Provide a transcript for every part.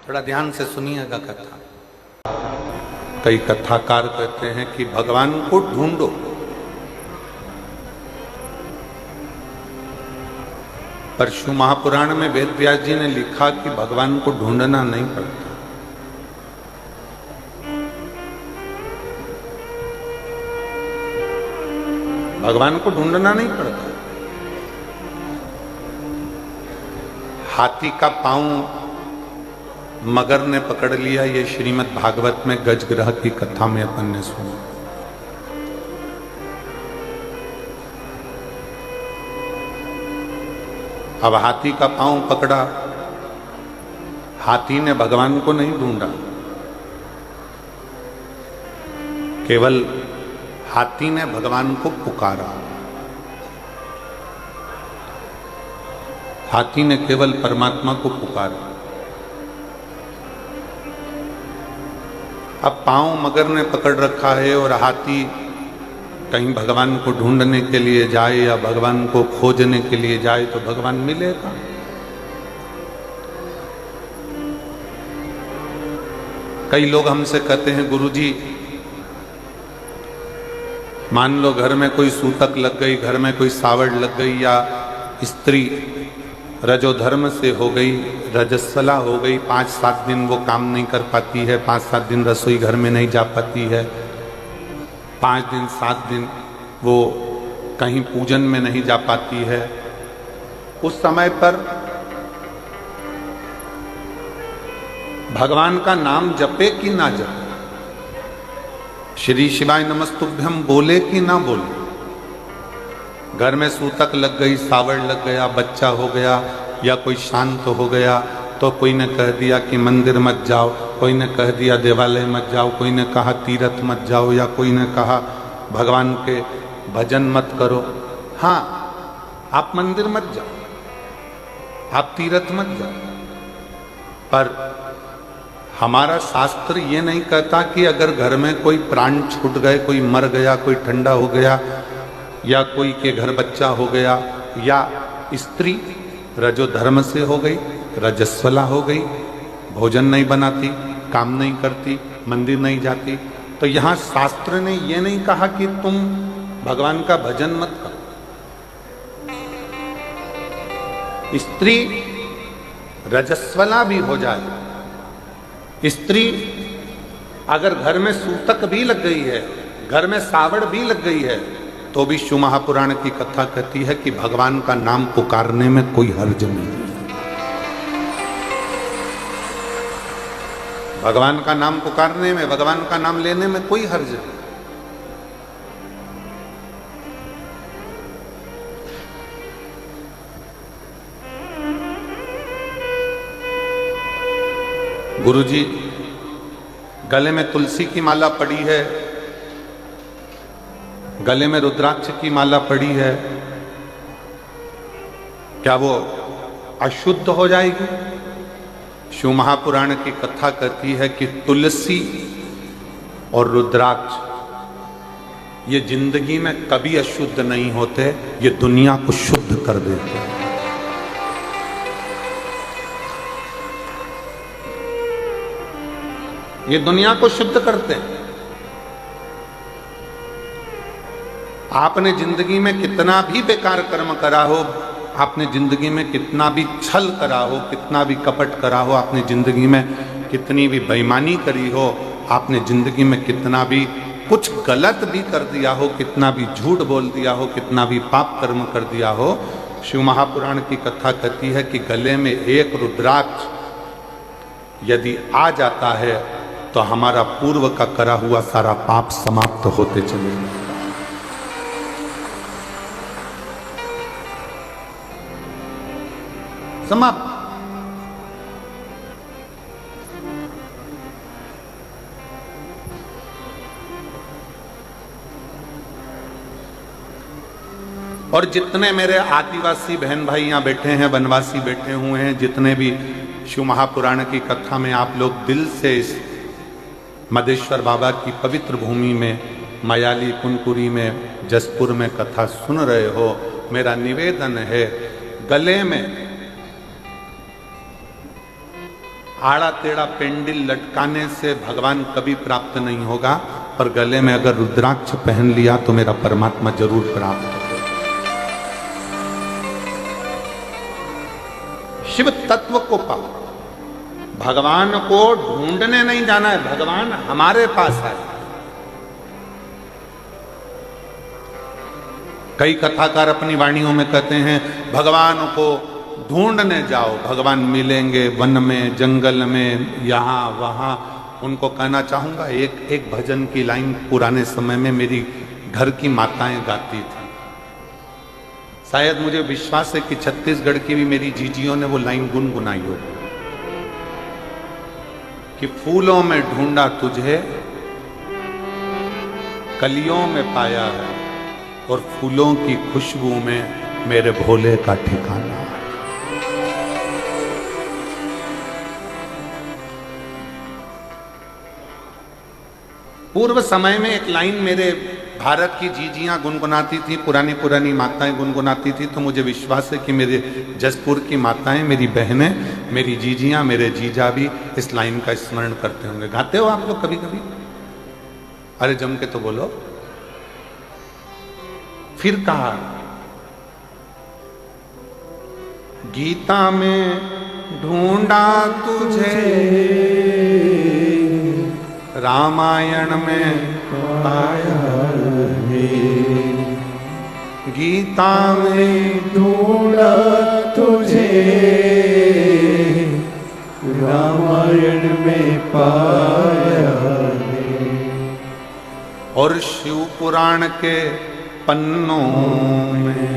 थोड़ा ध्यान से सुनिएगा कथा। कई कथाकार कहते हैं कि भगवान को ढूंढो, पर शिव महापुराण में वेद व्यास जी ने लिखा कि भगवान को ढूंढना नहीं पड़ता। भगवान को ढूंढना नहीं पड़ता। हाथी का पांव मगर ने पकड़ लिया, ये श्रीमद् भागवत में गजग्रह की कथा में अपन ने सुना। अब हाथी का पांव पकड़ा, हाथी ने भगवान को नहीं ढूंढा, केवल हाथी ने भगवान को पुकारा। हाथी ने केवल परमात्मा को पुकारा। अब पांव मगर ने पकड़ रखा है और हाथी कहीं भगवान को ढूंढने के लिए जाए या भगवान को खोजने के लिए जाए तो भगवान मिलेगा? कई लोग हमसे कहते हैं, गुरुजी मान लो घर में कोई सूतक लग गई, घर में कोई सावड़ लग गई, या स्त्री रजोधर्म से हो गई, रजस्वला हो गई, 5-7 दिन वो काम नहीं कर पाती है, 5-7 दिन रसोई घर में नहीं जा पाती है, 5 दिन 7 दिन वो कहीं पूजन में नहीं जा पाती है। उस समय पर भगवान का नाम जपे कि ना जपे, श्री शिवाय नमस्तुभ्यम बोले कि ना बोले? घर में सूतक लग गई, सावड़ लग गया, बच्चा हो गया या कोई शांत हो गया, तो कोई ने कह दिया कि मंदिर मत जाओ, कोई ने कह दिया देवालय मत जाओ, कोई ने कहा तीर्थ मत जाओ, या कोई ने कहा भगवान के भजन मत करो। हाँ, आप मंदिर मत जाओ, आप तीर्थ मत जाओ, पर हमारा शास्त्र ये नहीं कहता कि अगर घर में कोई प्राण छूट गए, कोई मर गया, कोई ठंडा हो गया, या कोई के घर बच्चा हो गया, या स्त्री रजोधर्म से हो गई, रजस्वला हो गई, भोजन नहीं बनाती, काम नहीं करती, मंदिर नहीं जाती, तो यहाँ शास्त्र ने ये नहीं कहा कि तुम भगवान का भजन मत करो। स्त्री रजस्वला भी हो जाए, स्त्री अगर घर में सूतक भी लग गई है, घर में सावड़ भी लग गई है, तो भी शिव महापुराण की कथा कहती है कि भगवान का नाम पुकारने में कोई हर्ज नहीं है। भगवान का नाम पुकारने में, भगवान का नाम लेने में कोई हर्ज नहीं। गुरुजी गले में तुलसी की माला पड़ी है, गले में रुद्राक्ष की माला पड़ी है, क्या वो अशुद्ध हो जाएगी? शिव महापुराण की कथा कहती है कि तुलसी और रुद्राक्ष ये जिंदगी में कभी अशुद्ध नहीं होते, ये दुनिया को शुद्ध कर देते हैं। ये दुनिया को शुद्ध करते हैं। आपने जिंदगी में कितना भी बेकार कर्म करा हो, आपने जिंदगी में कितना भी छल करा हो, कितना भी कपट करा हो, आपने जिंदगी में कितनी भी बेईमानी करी हो, आपने जिंदगी में कितना भी कुछ गलत भी कर दिया हो, कितना भी झूठ बोल दिया हो, कितना भी पाप कर्म कर दिया हो, शिव महापुराण की कथा कहती है कि गले में एक रुद्राक्ष यदि आ जाता है तो हमारा पूर्व का करा हुआ सारा पाप समाप्त होते चले जाता। समाप्त। और जितने मेरे आदिवासी बहन भाई यहाँ बैठे हैं, वनवासी बैठे हुए हैं, जितने भी शिव महापुराण की कथा में आप लोग दिल से इस मदेश्वर बाबा की पवित्र भूमि में, मयाली कुनकुरी में, जसपुर में कथा सुन रहे हो, मेरा निवेदन है गले में आड़ा टेढ़ा पेंडिल लटकाने से भगवान कभी प्राप्त नहीं होगा, पर गले में अगर रुद्राक्ष पहन लिया तो मेरा परमात्मा जरूर प्राप्त होगा। शिव तत्व को पाओ, भगवान को ढूंढने नहीं जाना है, भगवान हमारे पास है। कई कथाकार अपनी वाणियों में कहते हैं भगवान को ढूंढने जाओ, भगवान मिलेंगे वन में, जंगल में, यहाँ वहाँ। उनको कहना चाहूंगा, एक भजन की लाइन पुराने समय में मेरी घर की माताएं गाती थी। शायद मुझे विश्वास है कि छत्तीसगढ़ की भी मेरी जीजियों ने वो लाइन गुनगुनाई हो कि फूलों में ढूंढा तुझे, कलियों में पाया है, और फूलों की खुशबू में मेरे भोले का ठिकाना है। पूर्व समय में एक लाइन मेरे भारत की जीजियां गुनगुनाती थी, पुरानी पुरानी माताएं गुनगुनाती थी, तो मुझे विश्वास है कि मेरे जसपुर की माताएं, मेरी बहनें, मेरी जीजियां, मेरे जीजा भी इस लाइन का स्मरण करते होंगे। गाते हो आप लोग कभी कभी? अरे जम के तो बोलो। फिर कहा, गीता में ढूंढा तुझे, रामायण में पाया है, गीता में ढूंढा तुझे, रामायण में पाया है, और शिव पुराण के पन्नों में,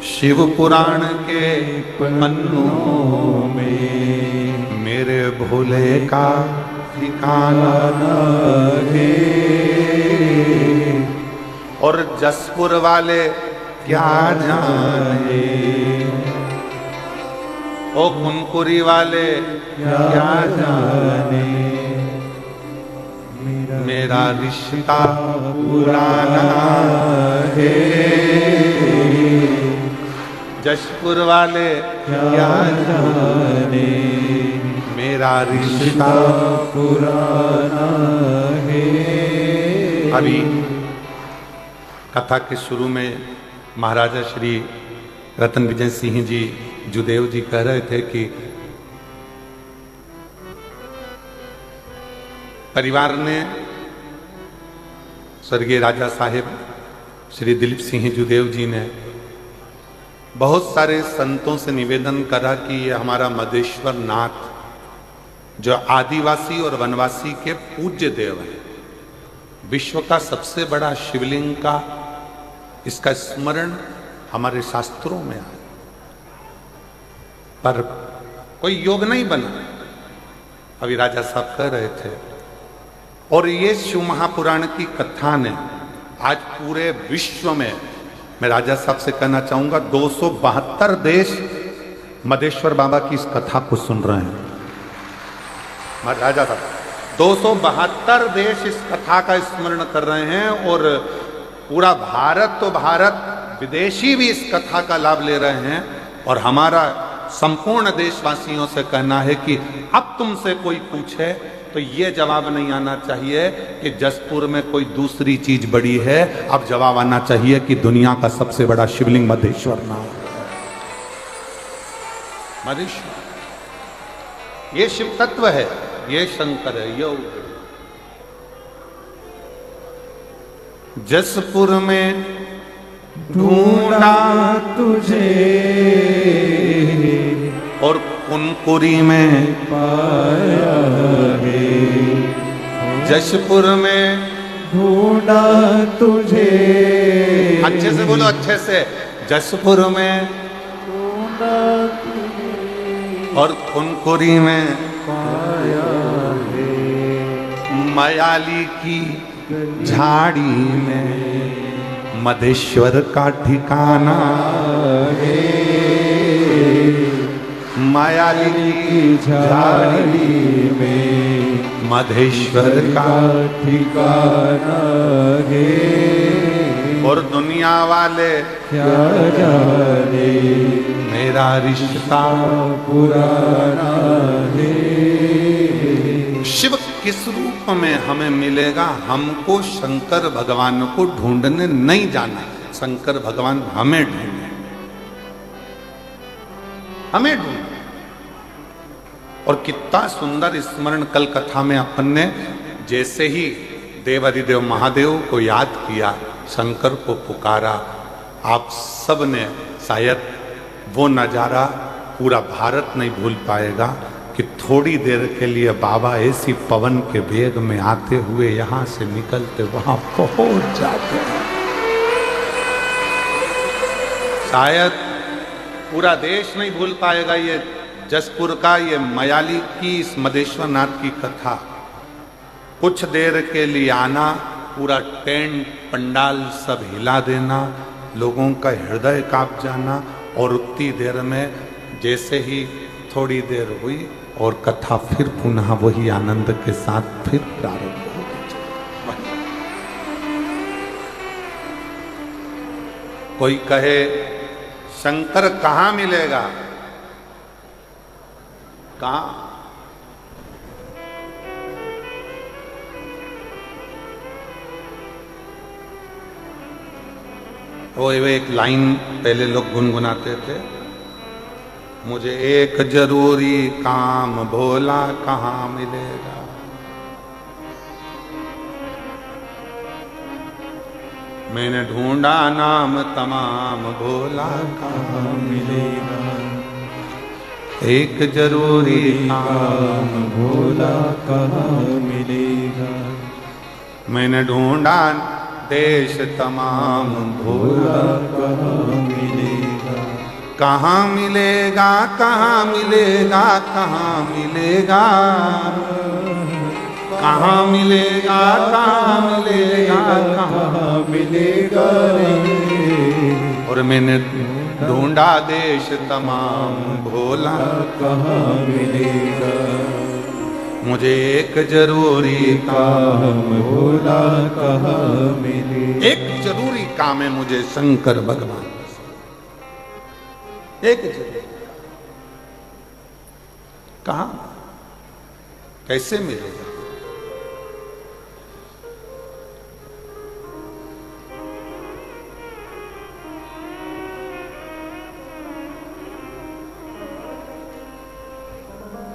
शिव पुराण के पन्नों में मेरे भोले का ठिकाना है। और जसपुर वाले क्या जाने, ओ कुनकुरी वाले क्या जाने, मेरा रिश्ता पुराना है। जशपुर वाले क्या जाने, मेरा रिश्ता पुराना है। अभी कथा के शुरू में महाराजा श्री रतन विजय सिंह जी जुदेव जी कह रहे थे कि परिवार ने स्वर्गीय राजा साहेब श्री दिलीप सिंह जुदेव जी ने बहुत सारे संतों से निवेदन करा कि ये हमारा मदेश्वर नाथ जो आदिवासी और वनवासी के पूज्य देव है, विश्व का सबसे बड़ा शिवलिंग का इसका स्मरण हमारे शास्त्रों में है, पर कोई योग नहीं बना। अभी राजा साहब कह रहे थे, और ये शिव महापुराण की कथा ने आज पूरे विश्व में, मैं राजा साहब से कहना चाहूंगा, 272 देश मदेश्वर बाबा की इस कथा को सुन रहे हैं। राजा साहब 272 देश इस कथा का स्मरण कर रहे हैं, और पूरा भारत तो भारत, विदेशी भी इस कथा का लाभ ले रहे हैं। और हमारा संपूर्ण देशवासियों से कहना है कि अब तुमसे कोई पूछे तो ये जवाब नहीं आना चाहिए कि जसपुर में कोई दूसरी चीज बड़ी है, अब जवाब आना चाहिए कि दुनिया का सबसे बड़ा शिवलिंग मधेश्वर नाथ, मधेश्वर। ये शिव तत्व है, ये शंकर है, योग। जसपुर में ढूंढा तुझे, और कुनकुरी में पाया है। जशपुर में ढूंढा तुझे, अच्छे से बोलो, अच्छे से। जशपुर में ढूंढा तुझे, और कुनकुरी में पाया है। मयाली की झाड़ी में मधेश्वर का ठिकाना है। मायाली की झाड़ी में मधेश्वर का ठिकाना है। और दुनिया वाले क्या जाने, मेरा रिश्ता पुराना किस रूप में हमें मिलेगा, हमको शंकर भगवान को ढूंढने नहीं जाना, शंकर भगवान हमें ढूंढे, हमें ढूंढे। और कितना सुंदर स्मरण कल कथा में अपन ने जैसे ही देवाधिदेव महादेव को याद किया, शंकर को पुकारा, आप सब ने शायद वो नजारा पूरा भारत नहीं भूल पाएगा कि थोड़ी देर के लिए बाबा ऐसी पवन के वेग में आते हुए यहां से निकलते वहां पहुंच जाते। शायद पूरा देश नहीं भूल पाएगा ये जसपुर का, ये मयाली की इस मदेश्वर नाथ की कथा। कुछ देर के लिए आना, पूरा टेंट पंडाल सब हिला देना, लोगों का हृदय कांप जाना, और उतनी देर में जैसे ही थोड़ी देर हुई और कथा फिर पुनः वही आनंद के साथ फिर प्रारंभ हो गई। कोई कहे शंकर कहाँ मिलेगा, कहाँ? वो एक लाइन पहले लोग गुनगुनाते थे, मुझे एक जरूरी काम भोला कहाँ मिलेगा। मैंने ढूंढा नाम तमाम भोला कहाँ मिलेगा। एक जरूरी काम भोला कहाँ मिलेगा। मैंने ढूंढा देश तमाम भोला कहाँ मिलेगा। कहाँ मिलेगा, कहाँ मिलेगा, कहाँ मिलेगा, कहाँ मिलेगा, कहाँ मिलेगा, कहाँ मिलेगा रे। और मैंने ढूंढा देश तमाम भोला कहाँ मिलेगा। मुझे एक जरूरी काम भोला कहाँ मिलेगा। एक जरूरी काम है मुझे शंकर भगवान, एक जरूरी। कहाँ, कैसे मिलेगा?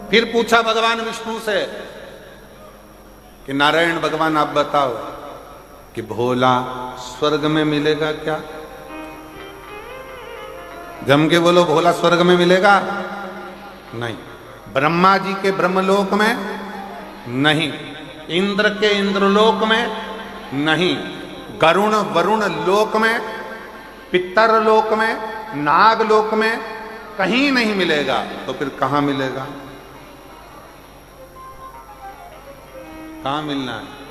फिर पूछा भगवान विष्णु से कि नारायण भगवान आप बताओ कि भोला स्वर्ग में मिलेगा क्या? जम के बोलो, भोला स्वर्ग में मिलेगा? नहीं। ब्रह्मा जी के ब्रह्मलोक में नहीं, इंद्र के इंद्रलोक में नहीं, गरुण वरुण लोक में, पितर लोक में, नाग लोक में कहीं नहीं मिलेगा। तो फिर कहां मिलेगा? कहां मिलना है?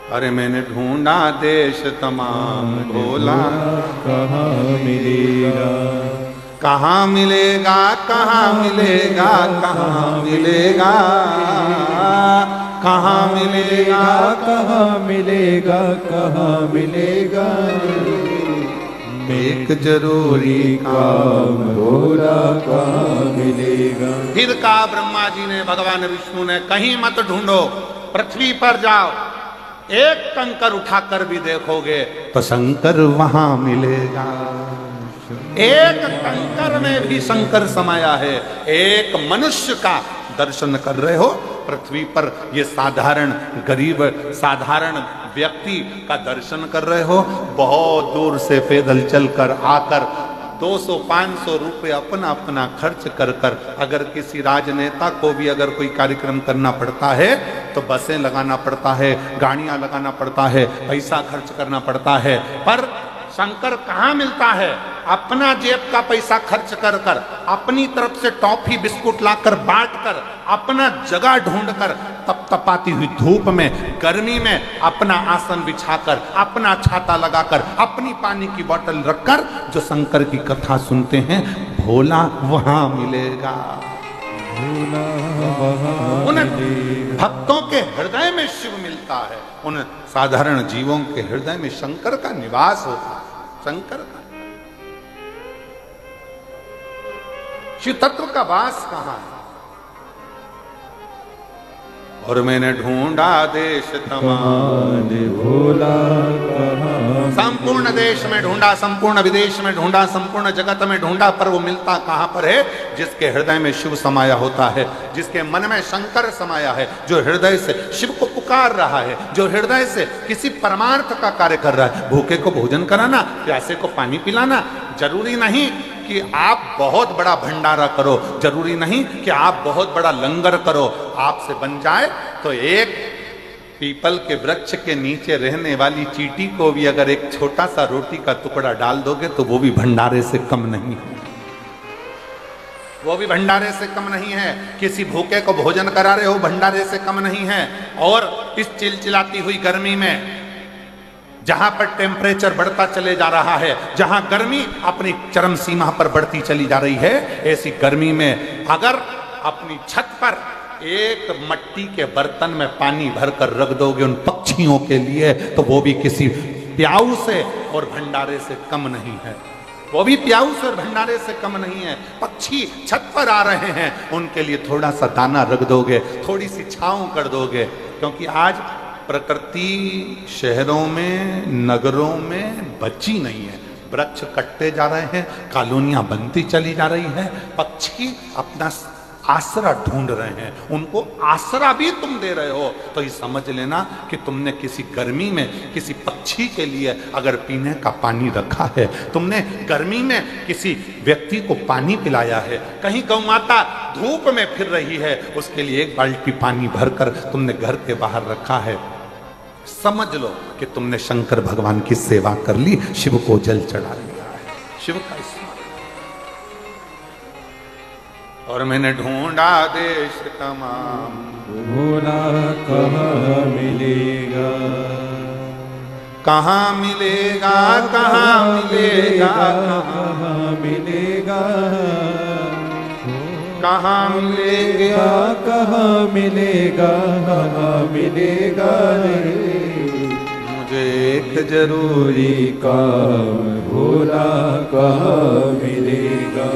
अरे मैंने ढूंढा देश तमाम भोला कहाँ मिलेगा। कहाँ मिलेगा, कहाँ मिलेगा, कहाँ मिलेगा, कहाँ मिलेगा, कहाँ मिलेगा, कहाँ मिलेगा। एक जरूरी काम भोला कहाँ मिलेगा। फिर कहा ब्रह्मा जी ने, भगवान विष्णु ने, कहीं मत ढूंढो, पृथ्वी पर जाओ, एक कंकर उठाकर भी देखोगे तो शंकर वहां मिलेगा। एक कंकर में भी शंकर समाया है। एक मनुष्य का दर्शन कर रहे हो पृथ्वी पर, ये साधारण गरीब साधारण व्यक्ति का दर्शन कर रहे हो, बहुत दूर से पैदल चलकर आकर 200-500 रुपए अपना अपना खर्च कर कर अगर किसी राजनेता को भी अगर कोई कार्यक्रम करना पड़ता है तो बसें लगाना पड़ता है, गाड़ियां लगाना पड़ता है, पैसा खर्च करना पड़ता है। पर शंकर कहाँ मिलता है? अपना जेब का पैसा खर्च कर कर, अपनी तरफ से टॉफी बिस्कुट लाकर बांट कर, अपना जगह ढूंढकर, तपतपाती हुई धूप में, गर्मी में अपना आसन बिछाकर, अपना छाता लगाकर, अपनी पानी की बोतल रखकर जो शंकर की कथा सुनते हैं, भोला वहां मिलेगा। उन भक्तों के हृदय में शिव मिलता है, उन साधारण जीवों के हृदय में शंकर का निवास होता है। शंकर का शिव तत्व का वास कहां है? और मैंने ढूंढा देश तमाम, भोला कहाँ, संपूर्ण देश में ढूंढा, संपूर्ण विदेश में ढूंढा, संपूर्ण जगत में ढूंढा, पर वो मिलता कहां पर है? जिसके हृदय में शिव समाया होता है, जिसके मन में शंकर समाया है, जो हृदय से शिव को पुकार रहा है, जो हृदय से किसी परमार्थ का कार्य कर रहा है। भूखे को भोजन कराना, प्यासे को पानी पिलाना, जरूरी नहीं कि आप बहुत बड़ा भंडारा करो, जरूरी नहीं कि आप बहुत बड़ा लंगर करो। आपसे बन जाए तो एक पीपल के वृक्ष के नीचे रहने वाली चींटी को भी अगर एक छोटा सा रोटी का टुकड़ा डाल दोगे तो वो भी भंडारे से कम नहीं है, वो भी भंडारे से कम नहीं है। किसी भूखे को भोजन करा रहे हो, भंडारे से कम नहीं है। और इस चिलचिलाती हुई गर्मी में जहां पर टेम्परेचर बढ़ता चले जा रहा है, जहां गर्मी अपनी चरम सीमा पर बढ़ती चली जा रही है, ऐसी गर्मी में अगर अपनी छत पर एक मिट्टी के बर्तन में पानी भरकर रख दोगे उन पक्षियों के लिए, तो वो भी किसी प्याऊ से और भंडारे से कम नहीं है, वो भी प्याऊ से और भंडारे से कम नहीं है। पक्षी छत पर आ रहे हैं, उनके लिए थोड़ा सा दाना रख दोगे, थोड़ी सी छांव कर दोगे, क्योंकि आज प्रकृति शहरों में, नगरों में बची नहीं है। वृक्ष कटते जा रहे हैं, कॉलोनियां बनती चली जा रही है, पक्षी अपना आसरा ढूंढ रहे हैं, उनको आसरा भी तुम दे रहे हो। तो ये समझ लेना कि तुमने किसी गर्मी में किसी पक्षी के लिए अगर पीने का पानी रखा है, तुमने गर्मी में किसी व्यक्ति को पानी पिलाया है, कहीं गौ माता धूप में फिर रही है, उसके लिए एक बाल्टी पानी भरकर तुमने घर के बाहर रखा है, समझ लो कि तुमने शंकर भगवान की सेवा कर ली, शिव को जल चढ़ा लिया है, शिव का स्मरण। और मैंने ढूंढा देश तमाम, भोला कहाँ मिलेगा, कहाँ मिलेगा, कहाँ मिलेगा, कहाँ मिलेगा, कहाँ मिलेगा, कहाँ मिलेगा, कहाँ मिलेगा रे। मुझे एक जरूरी काम, भोला कहाँ मिलेगा।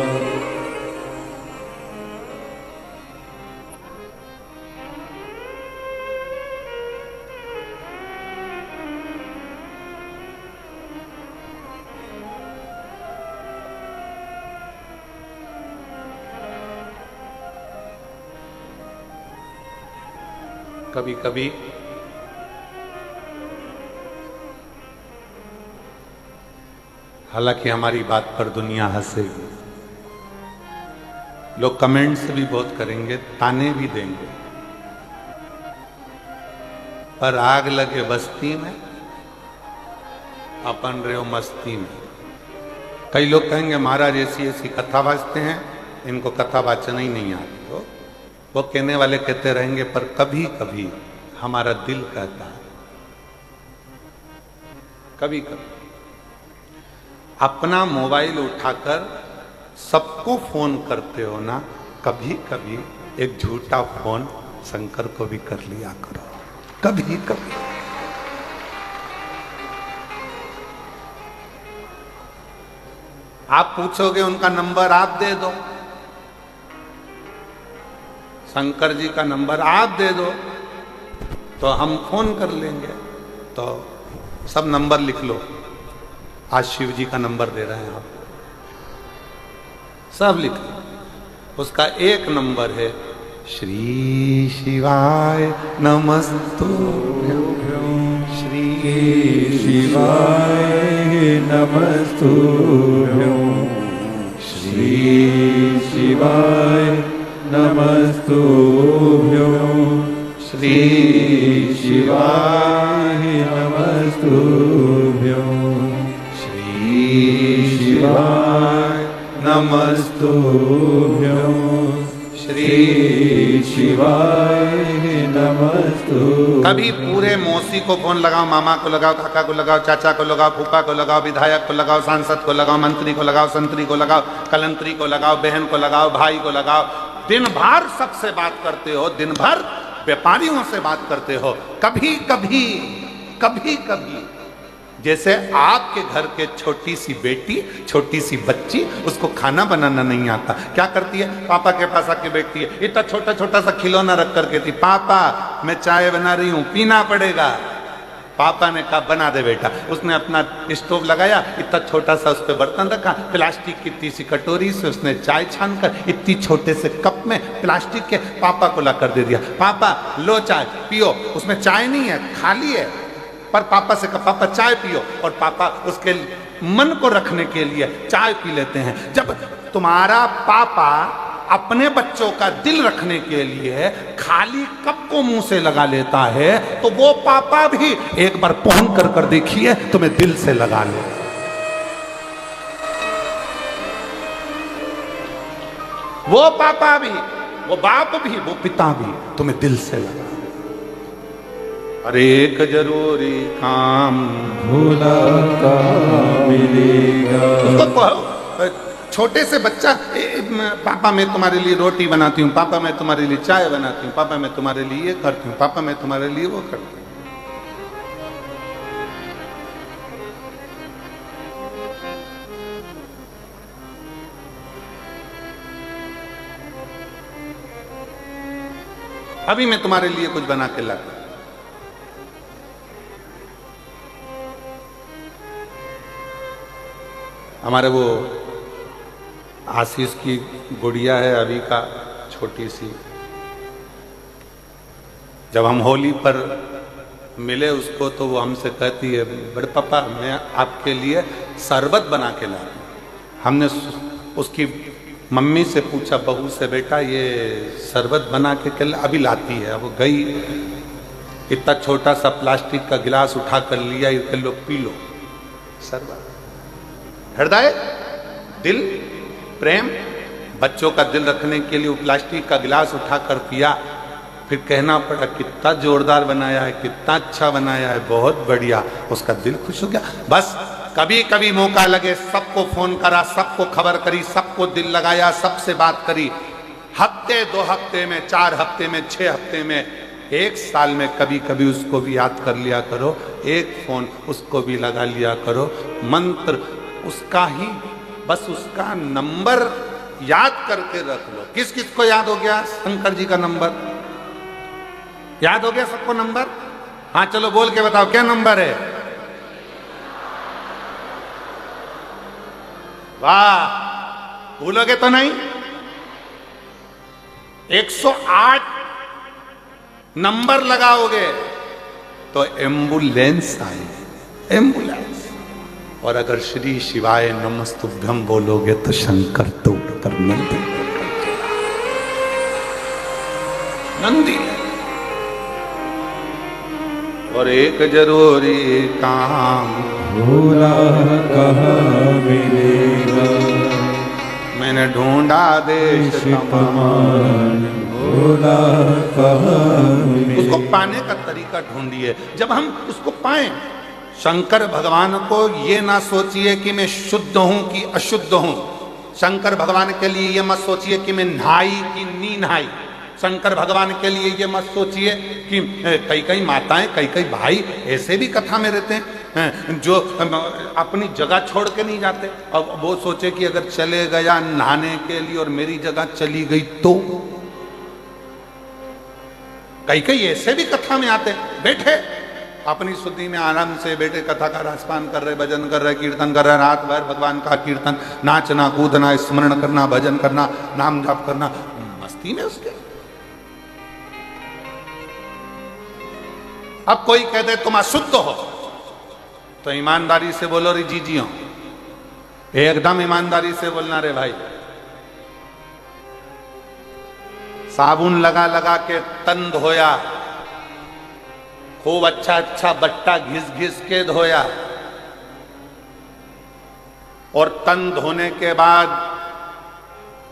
कभी कभी हालांकि हमारी बात पर दुनिया हंसेगी, लोग कमेंट्स भी बहुत करेंगे, ताने भी देंगे, पर आग लगे बस्ती में अपन रहे हो मस्ती में। कई लोग कहेंगे महाराज ऐसी ऐसी कथा वाचते हैं, इनको कथा वाचना ही नहीं आती हो। वो कहने वाले कहते रहेंगे, पर कभी कभी हमारा दिल कहता है, कभी कभी अपना मोबाइल उठाकर सबको फोन करते हो ना, कभी कभी एक झूठा फोन शंकर को भी कर लिया करो, कभी कभी। आप पूछोगे उनका नंबर आप दे दो, शंकर जी का नंबर आप दे दो तो हम फोन कर लेंगे। तो सब नंबर लिख लो, आज शिव जी का नंबर दे रहे हैं आप, सब लिख लो। उसका एक नंबर है श्री शिवाय नमस्तुभ्यं, श्री शिवाय नमस्तुभ्यं, श्री शिवाय नमस्तुभ्यं, श्री शिवाय नमस्तुभ्यं, श्री शिवाय नमस्तुभ्यं, श्री शिवाय नमस्तुभ्यं। कभी पूरे मौसी को फोन लगाओ, मामा को लगाओ, काका को लगाओ, चाचा को लगाओ, फूफा को लगाओ, विधायक को लगाओ, सांसद को लगाओ, मंत्री को लगाओ, संतरी को लगाओ, कलंतरी को लगाओ, बहन को लगाओ, भाई को लगाओ, दिन भर सबसे बात करते हो, दिन भर व्यापारियों से बात करते हो। कभी कभी कभी कभी जैसे आपके घर के छोटी सी बेटी, छोटी सी बच्ची, उसको खाना बनाना नहीं आता, क्या करती है? पापा के पास आके बैठती है, इतना छोटा छोटा सा खिलौना रख कर कहती, पापा मैं चाय बना रही हूं, पीना पड़ेगा। पापा ने कहा बना दे बेटा। उसने अपना स्टोव लगाया, इतना छोटा सा उस पर बर्तन रखा, प्लास्टिक की इतनी सी कटोरी से उसने चाय छान कर इतनी छोटे से कप में प्लास्टिक के पापा को ला कर दे दिया। पापा लो चाय पियो। उसमें चाय नहीं है, खाली है, पर पापा से कहा पापा चाय पियो, और पापा उसके मन को रखने के लिए चाय पी लेते हैं। जब तुम्हारा पापा अपने बच्चों का दिल रखने के लिए खाली कप को मुंह से लगा लेता है, तो वो पापा भी एक बार पहुंच कर देखिए, तुम्हें दिल से लगा ले। वो पापा भी, वो बाप भी, वो पिता भी तुम्हें दिल से लगा। अरे एक जरूरी काम भूला का मिलेगा। उसको कहो, छोटे से बच्चा, पापा मैं तुम्हारे लिए रोटी बनाती हूँ, पापा मैं तुम्हारे लिए चाय बनाती हूँ, पापा मैं तुम्हारे लिए ये करती हूँ, पापा मैं तुम्हारे लिए वो करती हूँ। अभी मैं तुम्हारे लिए कुछ बना के लाता। हमारे वो आशीष की गुड़िया है अभी का, छोटी सी, जब हम होली पर मिले उसको तो वो हमसे कहती है, बड़े पापा मैं आपके लिए शरबत बना के ला रही हूँ। हमने उसकी मम्मी से पूछा, बहू से, बेटा ये शरबत बना के क्या? अभी लाती है। वो गई, इतना छोटा सा प्लास्टिक का गिलास उठा कर लिया, ये लो पी लो शरबत। हृदय, दिल, प्रेम, बच्चों का दिल रखने के लिए वो प्लास्टिक का गिलास उठाकर पिया। फिर कहना पड़ा कितना जोरदार बनाया है, कितना अच्छा बनाया है, बहुत बढ़िया। उसका दिल खुश हो गया। बस कभी कभी मौका लगे सबको फोन करा, सबको खबर करी, सबको दिल लगाया, सबसे बात करी। हफ्ते, 2 हफ्ते में, 4 हफ्ते में, 6 हफ्ते में, 1 साल में कभी कभी उसको भी याद कर लिया करो, एक फोन उसको भी लगा लिया करो। मंत्र उसका ही, बस उसका नंबर याद करके रख लो। किस किस को याद हो गया? शंकर जी का नंबर याद हो गया सबको? नंबर, हाँ चलो बोल के बताओ क्या नंबर है? वाह, भूलोगे तो नहीं? 108 नंबर लगाओगे तो एम्बुलेंस आएगी, एम्बुलेंस। और अगर श्री शिवाय नमस्तुभ्यम बोलोगे तो शंकर तोड़ कर नंदी, नंदी। और एक जरूरी काम भूला कहाँ मिलेगा, मैंने ढूंढा देश तमाम, भूला कहाँ मिलेगा। उसको पाने का तरीका ढूंढिए। जब हम उसको पाएं, शंकर भगवान को ये ना सोचिए कि मैं शुद्ध हूं कि अशुद्ध हूं। शंकर भगवान के लिए ये मत सोचिए कि मैं नहाई कि नी नहाई। शंकर भगवान के लिए ये मत सोचिए कि कई कई माताएं, कई कई भाई ऐसे भी कथा में रहते हैं जो अपनी जगह छोड़ के नहीं जाते। अब वो सोचे कि अगर चले गया नहाने के लिए और मेरी जगह चली गई तो। कई कई ऐसे भी कथा में आते, बैठे अपनी शुद्धि में आराम से बैठे, कथा का राजपान कर रहे, भजन कर रहे, कीर्तन कर रहे, रात भर भगवान का कीर्तन, नाचना कूदना, स्मरण करना, भजन करना, नाम जाप करना, मस्ती में उसके। अब कोई कहते तुम अशुद्ध हो तो ईमानदारी से बोलो, रे जी हो, एकदम ईमानदारी से बोलना रे भाई। साबुन लगा लगा के तन धोया, खूब अच्छा अच्छा बट्टा घिस घिस के धोया, और तन धोने के बाद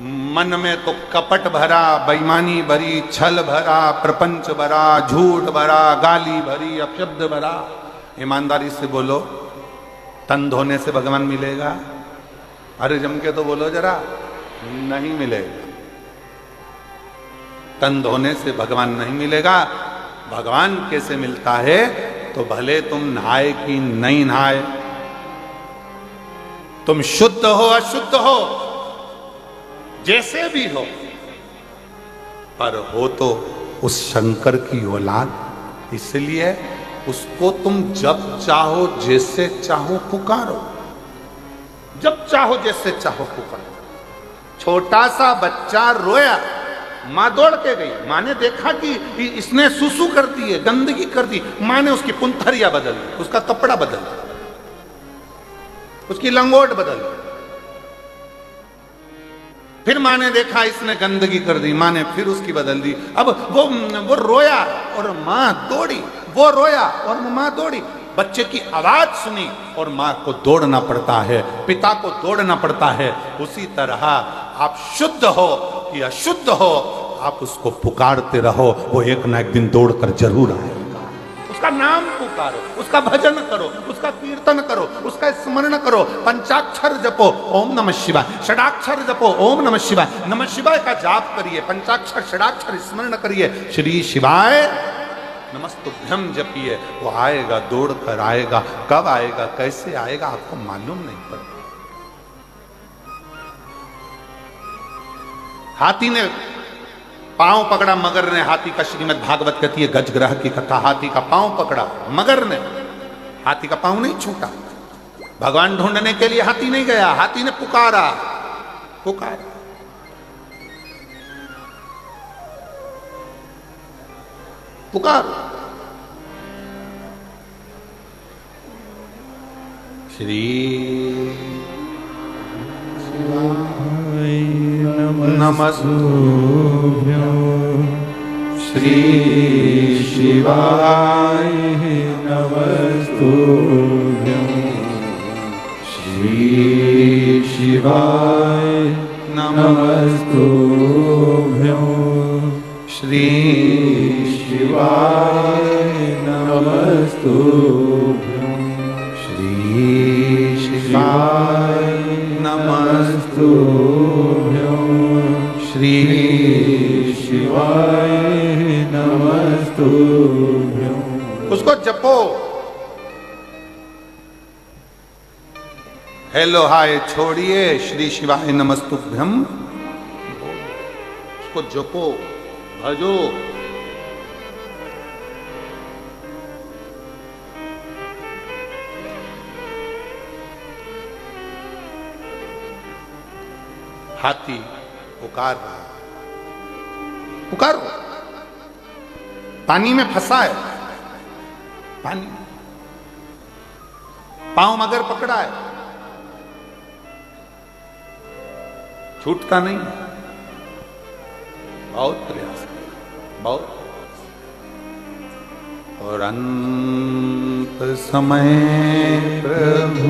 मन में तो कपट भरा, बेईमानी भरी, छल भरा, प्रपंच भरा, झूठ भरा, गाली भरी, अपशब्द भरा। ईमानदारी से बोलो, तन धोने से भगवान मिलेगा? अरे जम के तो बोलो जरा, नहीं मिलेगा। तन धोने से भगवान नहीं मिलेगा। भगवान कैसे मिलता है? तो भले तुम नहाए कि नहीं नहाए, तुम शुद्ध हो अशुद्ध हो, जैसे भी हो, पर हो तो उस शंकर की औलाद, इसलिए उसको तुम जब चाहो जैसे चाहो पुकारो, जब चाहो जैसे चाहो पुकारो। छोटा सा बच्चा रोया, मां दौड़ के गई, मां ने देखा कि इसने सुसु कर दी है, गंदगी कर दी, मां ने उसकी पुंथरिया बदल दी, उसका कपड़ा बदल दिया, उसकी लंगोट बदल दी। फिर मां ने देखा इसने गंदगी कर दी, मां ने फिर उसकी बदल दी। अब वो रोया और मां दौड़ी, वो रोया और मां दौड़ी। बच्चे की आवाज सुनी और मां को दौड़ना पड़ता है, पिता को दौड़ना पड़ता है। उसी तरह आप शुद्ध हो या अशुद्ध हो, आप उसको पुकारते रहो, वो एक ना एक दिन दौड़कर जरूर आएगा। उसका नाम पुकारो, उसका भजन करो, उसका कीर्तन करो, उसका स्मरण करो। पंचाक्षर जपो, ओम नमः शिवाय, षडाक्षर जपो, ओम नमः शिवाय, नमः शिवाय का जाप करिए, पंचाक्षर षडाक्षर स्मरण करिए, श्री शिवाय नमस्तुभ्यम जपिए। वो आएगा, दौड़ कर आएगा। कब आएगा, कैसे आएगा, आपको मालूम नहीं पड़ता। हाथी ने पांव पकड़ा, मगर ने, हाथी का श्रीमद् भागवत कहती है गजग्रह की कथा, हाथी का पांव पकड़ा मगर ने, हाथी का पांव नहीं छूटा। भगवान ढूंढने के लिए हाथी नहीं गया, हाथी ने पुकारा, पुकारा। पुकार श्री नमस्तुभ्यं श्री शिवाय नमस्तुभ्यं श्री शिवाय नमस्तुभ्यं श्री शिवाय नमस्तुभ्यं श्री शिवाय नमस्तुभ्यं श्री शिवाय नमस्तुभ्यं। उसको जपो। हेलो हाय छोड़िए, श्री शिवाय नमस्तुभ्यम, उसको जपो, भजो। हाथी पुकार रहा, पुकारो। पानी में फंसा है, पानी, पांव मगर पकड़ा है, छूटता नहीं। बहुत प्रयास किया, बहुत। और अंत समय प्रभु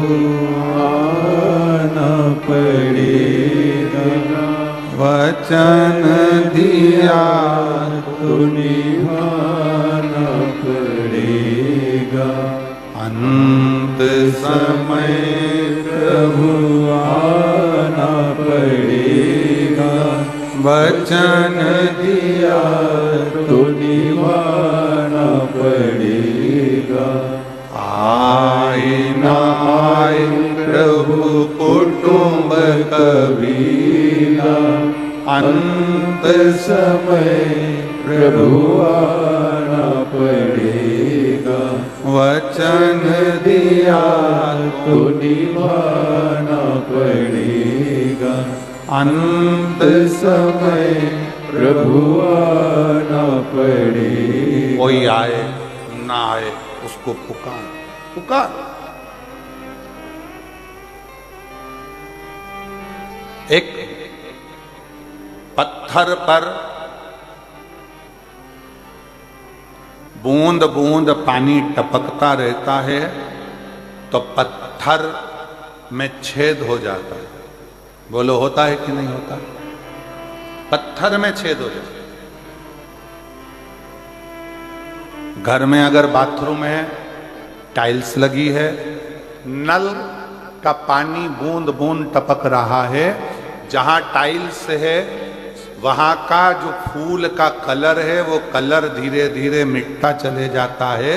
आना पड़ेगा, वचन दिया तो निभाना पड़ेगा। अंत समय प्रभु आना पड़ेगा, वचन दिया तो निभाना पड़ेगा। आए ना आए प्रभु कुटुंब कबीला, अंत समय प्रभु आना पड़ेगा। वचन दिया तो निभाना पड़ेगा। अंत समय प्रभु आना पड़ेगा। कोई आए ना आए, उसको पुकार, पुकार। एक पत्थर पर बूंद बूंद पानी टपकता रहता है तो पत्थर में छेद हो जाता है। बोलो, होता है कि नहीं होता? पत्थर में छेद हो जाता है। घर में अगर बाथरूम है, टाइल्स लगी है, नल का पानी बूंद बूंद टपक रहा है, जहां टाइल्स है वहां का जो फूल का कलर है वो कलर धीरे धीरे मिटता चले जाता है।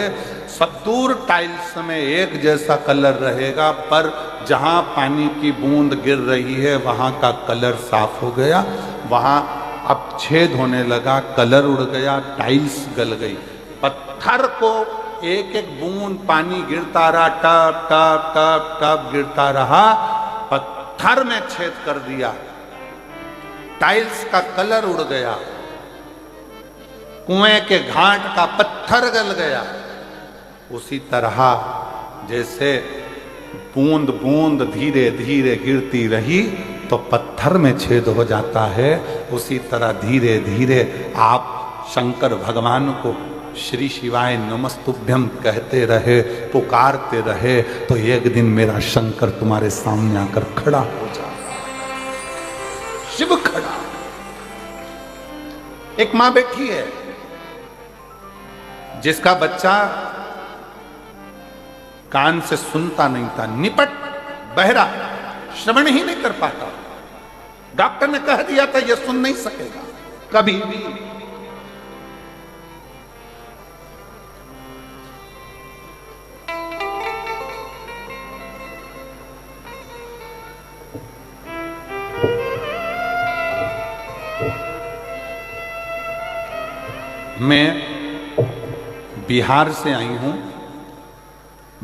सब दूर टाइल्स में एक जैसा कलर रहेगा, पर जहां पानी की बूंद गिर रही है वहां का कलर साफ हो गया, वहां अब छेद होने लगा, कलर उड़ गया, टाइल्स गल गई। पत्थर को एक एक बूंद पानी गिरता रहा, टप टप टप टप गिरता रहा, पत्थर में छेद कर दिया, टाइल्स का कलर उड़ गया, कुएं के घाट का पत्थर गल गया। उसी तरह जैसे बूंद बूंद धीरे धीरे गिरती रही तो पत्थर में छेद हो जाता है, उसी तरह धीरे धीरे आप शंकर भगवान को श्री शिवाय नमस्तुभ्यम कहते रहे, पुकारते रहे, तो एक दिन मेरा शंकर तुम्हारे सामने आकर खड़ा हो जाएगा। शिव खड़ा। एक मां बैठी है जिसका बच्चा कान से सुनता नहीं था, निपट, बहरा, श्रवण ही नहीं कर पाता। डॉक्टर ने कह दिया था यह सुन नहीं सकेगा कभी भी। मैं बिहार से आई हूं,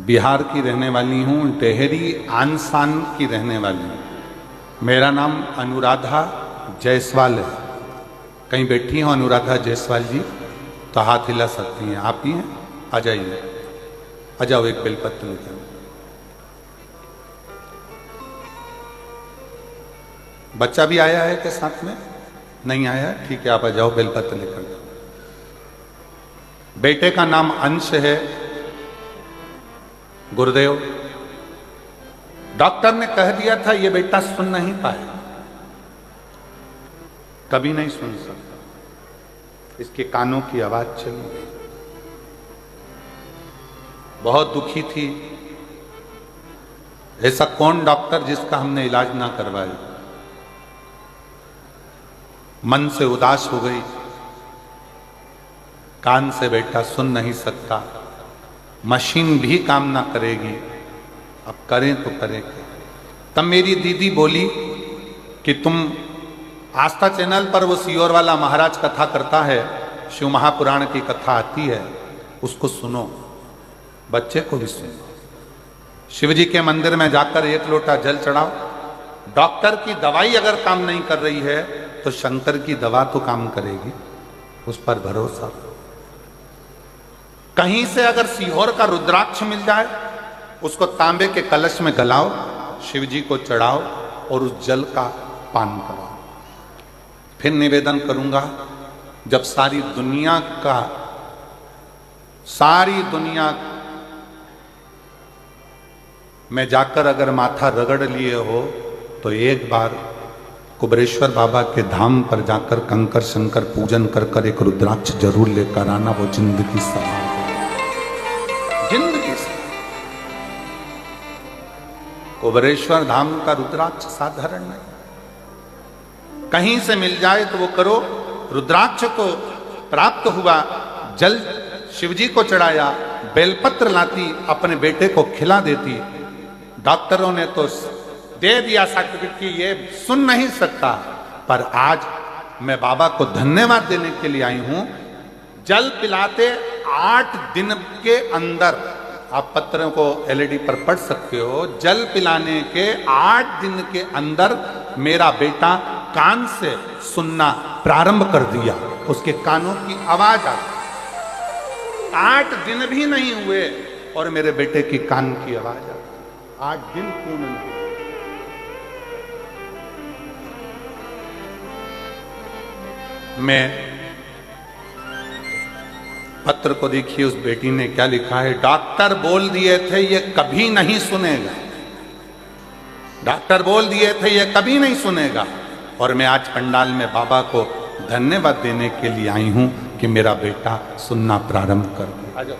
बिहार की रहने वाली हूं, टेहरी आनसान की रहने वाली हूं। मेरा नाम अनुराधा जायसवाल है। कहीं बैठी हो अनुराधा जायसवाल जी तो हाथ हिला सकती हैं। आप ही हैं? आ जाइए, आ जाओ, एक बेलपत्र लेकर। बच्चा भी आया है के साथ में? नहीं आया? ठीक है, आप आ जाओ, बेलपत्र लेकर। बेटे का नाम अंश है, गुरुदेव। डॉक्टर ने कह दिया था ये बेटा सुन नहीं पाए, कभी नहीं सुन सकता, इसके कानों की आवाज चली गई। बहुत दुखी थी। ऐसा कौन डॉक्टर जिसका हमने इलाज ना करवाया। मन से उदास हो गई, कान से बेटा सुन नहीं सकता, मशीन भी काम ना करेगी, अब करें तो करें क्या। तब मेरी दीदी बोली कि तुम आस्था चैनल पर वो सियोर वाला महाराज कथा करता है, शिव महापुराण की कथा आती है, उसको सुनो, बच्चे को भी सुनो। शिव जी के मंदिर में जाकर एक लोटा जल चढ़ाओ। डॉक्टर की दवाई अगर काम नहीं कर रही है तो शंकर की दवा तो काम करेगी, उस पर भरोसा। कहीं से अगर सीहोर का रुद्राक्ष मिल जाए, उसको तांबे के कलश में गलाओ, शिव जी को चढ़ाओ और उस जल का पान कराओ। फिर निवेदन करूंगा, जब सारी दुनिया में जाकर अगर माथा रगड़ लिए हो तो एक बार कुबरेश्वर बाबा के धाम पर जाकर कंकर शंकर पूजन कर कर एक रुद्राक्ष जरूर लेकर आना, वो जिंदगी सवार जिंदगी से। कुबरेश्वर धाम का रुद्राक्ष साधारण नहीं, कहीं से मिल जाए तो वो करो। रुद्राक्ष को प्राप्त हुआ, जल शिवजी को चढ़ाया, बेलपत्र लाती, अपने बेटे को खिला देती। डॉक्टरों ने तो दे दिया सर्टिफिकेट कि ये सुन नहीं सकता, पर आज मैं बाबा को धन्यवाद देने के लिए आई हूं। जल पिलाते 8 दिन के अंदर, आप पत्रों को एलईडी पर पढ़ सकते हो, जल पिलाने के 8 दिन के अंदर मेरा बेटा कान से सुनना प्रारंभ कर दिया, उसके कानों की आवाज आ गई। 8 दिन भी नहीं हुए और मेरे बेटे की कान की आवाज आ गई। 8 दिन पूर्ण नहीं। मैं पत्र को देखिए, उस बेटी ने क्या लिखा है। डॉक्टर बोल दिए थे ये कभी नहीं सुनेगा, डॉक्टर बोल दिए थे ये कभी नहीं सुनेगा, और मैं आज पंडाल में बाबा को धन्यवाद देने के लिए आई हूं कि मेरा बेटा सुनना प्रारंभ कर दिया। आ जाओ।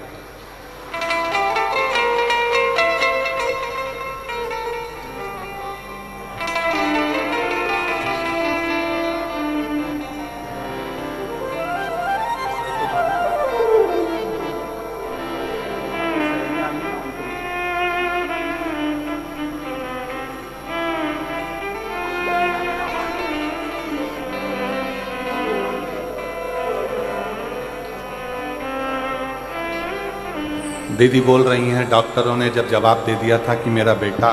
दीदी बोल रही हैं डॉक्टरों ने जब जवाब दे दिया था कि मेरा बेटा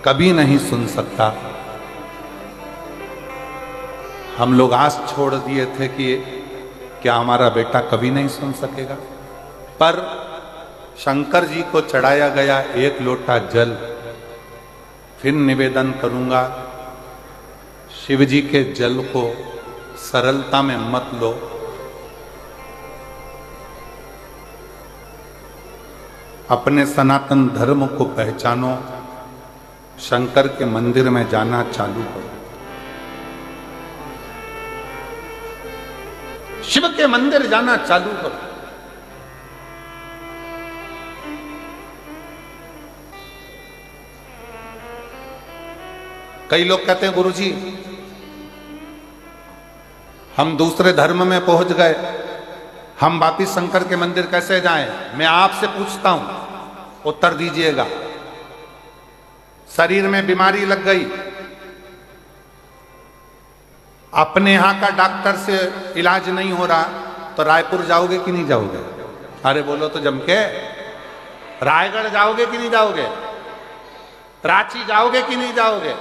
कभी नहीं सुन सकता, हम लोग आस छोड़ दिए थे कि क्या हमारा बेटा कभी नहीं सुन सकेगा। पर शंकर जी को चढ़ाया गया एक लोटा जल, फिर निवेदन करूंगा शिव जी के जल को सरलता में मत लो। अपने सनातन धर्म को पहचानो, शंकर के मंदिर में जाना चालू करो। शिव के मंदिर जाना चालू करो। कई लोग कहते हैं गुरुजी हम दूसरे धर्म में पहुंच गए, हम वापिस शंकर के मंदिर कैसे जाएं? मैं आपसे पूछता हूं, उत्तर दीजिएगा। शरीर में बीमारी लग गई, अपने यहां का डॉक्टर से इलाज नहीं हो रहा, तो रायपुर जाओगे कि नहीं जाओगे? अरे बोलो तो जम के। रायगढ़ जाओगे कि नहीं जाओगे? रांची जाओगे कि नहीं जाओगे?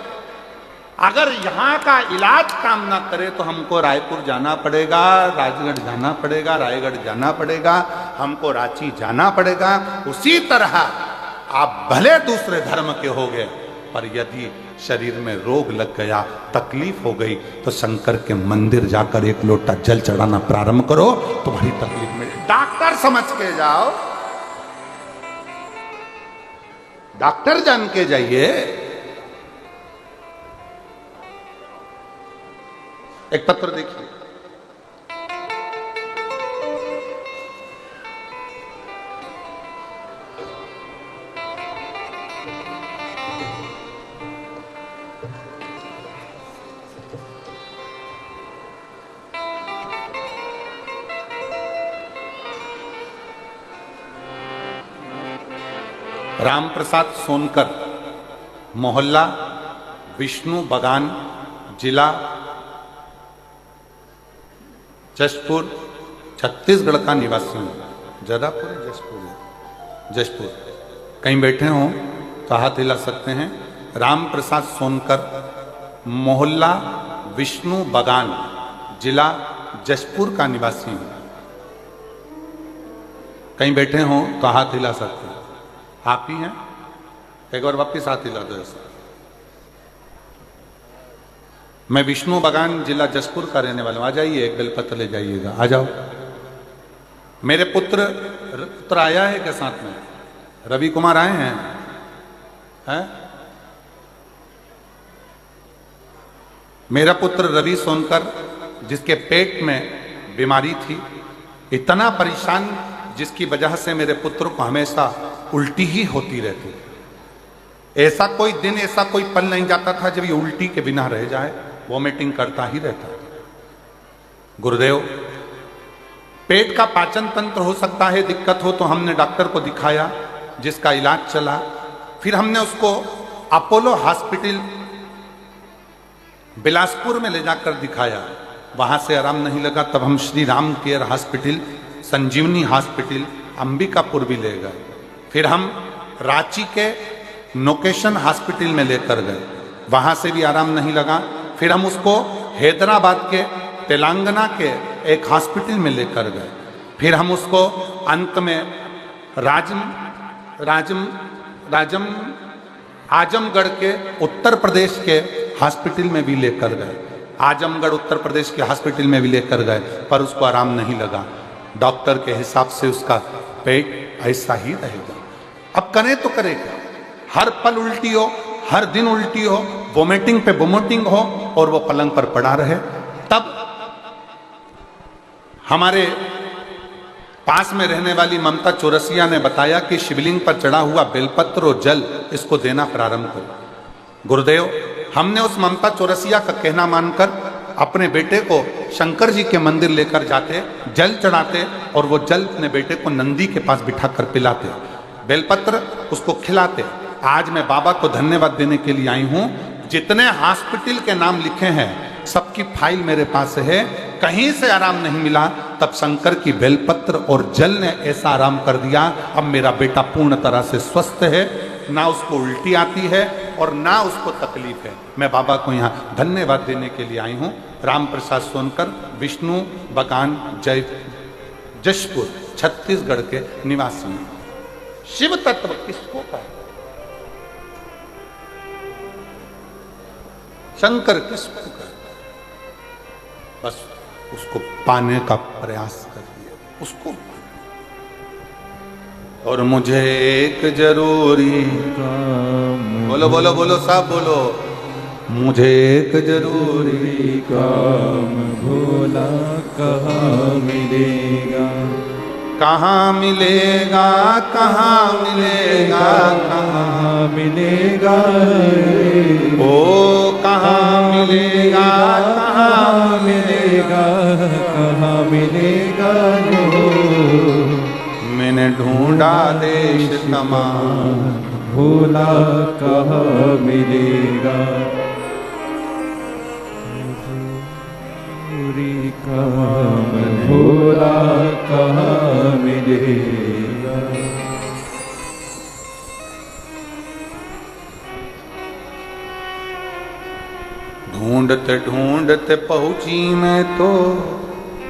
अगर यहां का इलाज काम ना करे तो हमको रायपुर जाना पड़ेगा, राजगढ़ जाना पड़ेगा, रायगढ़ जाना पड़ेगा, हमको रांची जाना पड़ेगा। उसी तरह आप भले दूसरे धर्म के हो गए, पर यदि शरीर में रोग लग गया, तकलीफ हो गई, तो शंकर के मंदिर जाकर एक लोटा जल चढ़ाना प्रारंभ करो, तुम्हारी तकलीफ में डॉक्टर समझ के जाओ, डॉक्टर जान के जाइए। एक पत्र देखिए, राम प्रसाद सोनकर, मोहल्ला विष्णु बगान, जिला जशपुर, छत्तीसगढ़ का निवासी हूं। जदापुर जशपुर, जशपुर कहीं बैठे हो तो हाथ हिला सकते हैं। राम प्रसाद सोनकर, मोहल्ला विष्णु बगान, जिला जशपुर का निवासी हूं। कहीं बैठे हो तो हाथ हिला सकते हैं। आप ही हैं? एक बार वापिस हाथ हिला दो ऐसा। मैं विष्णु बगान, जिला जशपुर का रहने वाला हूं। आ जाइए, एक बेलपत्र ले जाइएगा, आ जाओ। मेरे पुत्र आया है क्या साथ में? रवि कुमार आए हैं? मेरा पुत्र रवि सोनकर, जिसके पेट में बीमारी थी, इतना परेशान, जिसकी वजह से मेरे पुत्र को हमेशा उल्टी ही होती रहती थी। ऐसा कोई दिन, ऐसा कोई पल नहीं जाता था जब ये उल्टी के बिना रह जाए, वॉमिटिंग करता ही रहता था। गुरुदेव, पेट का पाचन तंत्र हो सकता है दिक्कत हो, तो हमने डॉक्टर को दिखाया, जिसका इलाज चला। फिर हमने उसको अपोलो हॉस्पिटल बिलासपुर में ले जाकर दिखाया, वहां से आराम नहीं लगा। तब हम श्री राम केयर हॉस्पिटल, संजीवनी हॉस्पिटल, अंबिकापुर भी ले गए। फिर हम रांची के नोकेशन हॉस्पिटल में लेकर गए, वहां से भी आराम नहीं लगा। फिर हम उसको हैदराबाद के, तेलंगाना के एक हॉस्पिटल में लेकर गए। फिर हम उसको अंत में आजमगढ़ के उत्तर प्रदेश के हॉस्पिटल में भी लेकर गए। आजमगढ़ उत्तर प्रदेश के हॉस्पिटल में भी लेकर गए, पर उसको आराम नहीं लगा। डॉक्टर के हिसाब से उसका पेट ऐसा ही रहेगा। अब करें तो करें क्या? हर पल उल्टी हो, हर दिन उल्टी हो, वोमिटिंग पे वोमिटिंग हो, और वो पलंग पर पड़ा रहे। तब हमारे पास में रहने वाली ममता चौरसिया ने बताया कि शिवलिंग पर चढ़ा हुआ बेलपत्र और जल, इसको देना प्रारंभ करो। गुरुदेव, हमने उस ममता चौरसिया का कहना मानकर अपने बेटे को शंकर जी के मंदिर लेकर जाते, जल चढ़ाते, और वो जल अपने बेटे को नंदी के पास बिठाकर पिलाते, बेलपत्र उसको खिलाते। आज मैं बाबा को धन्यवाद देने के लिए आई हूं। जितने हॉस्पिटल के नाम लिखे हैं, सबकी फाइल मेरे पास है। कहीं से आराम नहीं मिला, तब शंकर की बेलपत्र और जल ने ऐसा आराम कर दिया। अब मेरा बेटा पूर्ण तरह से स्वस्थ है, ना उसको उल्टी आती है और ना उसको तकलीफ है। मैं बाबा को यहाँ धन्यवाद देने के लिए आई हूँ। राम प्रसाद सोनकर, विष्णु बगान, जशपुर, छत्तीसगढ़ के निवासी हैं। शिव तत्व किसको कहते हैं? शंकर किसको कहते हैं? बस उसको पाने का प्रयास करिए, उसको। और मुझे एक जरूरी काम, बोलो बोलो बोलो सब बोलो, मुझे एक जरूरी काम भोला कहाँ मिलेगा, कहाँ मिलेगा, कहाँ मिलेगा, कहाँ मिलेगा, ओ कहाँ मिलेगा, कहाँ मिलेगा, कहाँ मिलेगा लो। मैंने ढूंढा देश तमाम, भोला कहाँ मिलेगा, पूरी काम भोला कहाँ मिलेगा। ढूंढते ढूंढते पहुंची मैं तो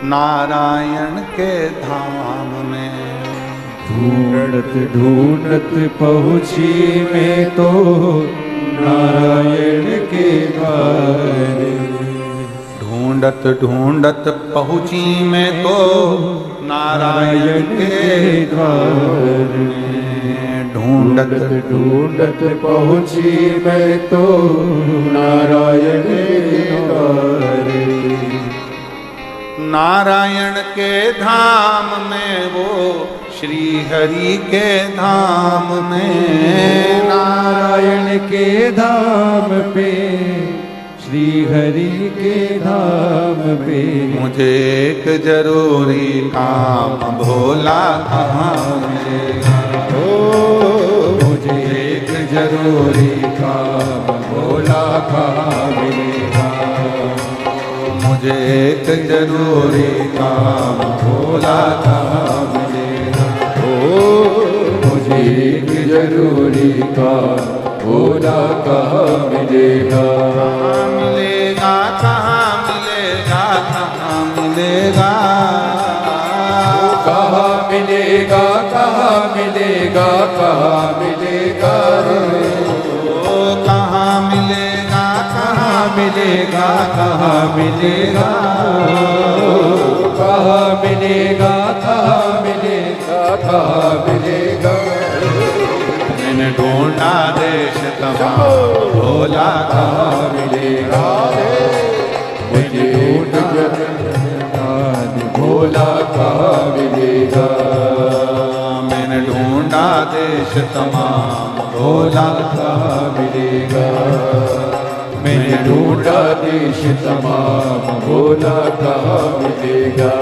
नारायण के धाम में, ढूंढत ढूंढत पहुँची मैं तो नारायण के द्वार, ढूंढत ढूंढत पहुंची मैं तो नारायण के द्वार में, ढूंढत ढूंढत पहुँची मैं तो नारायण के द्वार, नारायण के धाम में, वो श्री हरि के धाम में, नारायण के धाम पे, श्री हरि के धाम पे, मुझे एक जरूरी काम भोला कहाँ मिलेगा, ओ मुझे एक जरूरी काम भोला कहाँ मिलेगा, मुझे एक जरूरी काम भोला कहाँ मिलेगा, ओ मुझे एक जरूरी काम भोला कहाँ मिलेगा, कहाँ मिलेगा, कहाँ मिलेगा, कहाँ मिलेगा, कहाँ मिलेगा, कहाँ मिलेगा, कहाँ मिलेगा रे, ओ कहाँ मिलेगा, कहाँ मिलेगा, कहाँ मिलेगा, कहाँ मिलेगा, कहाँ मिलेगा, कहाँ मिलेगा, मैंने ढूंढा देश तमाम भोला कहाँ मिलेगा मुझे ढूंढ भोला कहाँ मिलेगा, मैंने ढूंढा देश तमाम भोला कहाँ मिलेगा, मैंने ढूंढा देश तमाम भोला कहाँ मिलेगा।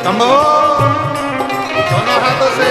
शंभो दोनों हाथों से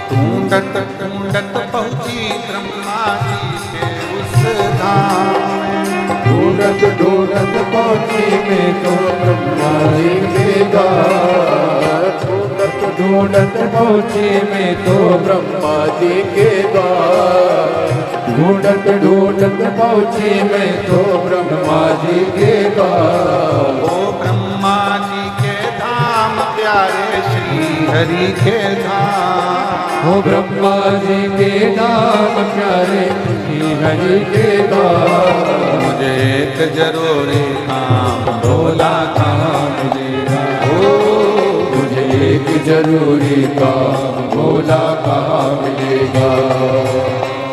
ढूंढत ढूंढत पहुंची ब्रह्मा जी के उस धाम में। ढूंढत ढूंढत पहुंची मैं तो ब्रह्मा जी के द्वार। ढूंढत ढूंढत पहुंची मैं तो ब्रह्मा जी के द्वार। ढूंढत ढूंढत पहुंची मैं तो ब्रह्मा जी के द्वार। ओ ब्रह्मा जी के धाम प्यारे श्री हरि के धाम। ओ ब्रह्मा जी के धाम प्यारे श्री हरि के द्वार। मुझे एक जरूरी काम भोला कहाँ मिलेगा। मुझे एक जरूरी काम भोला कहाँ मिलेगा।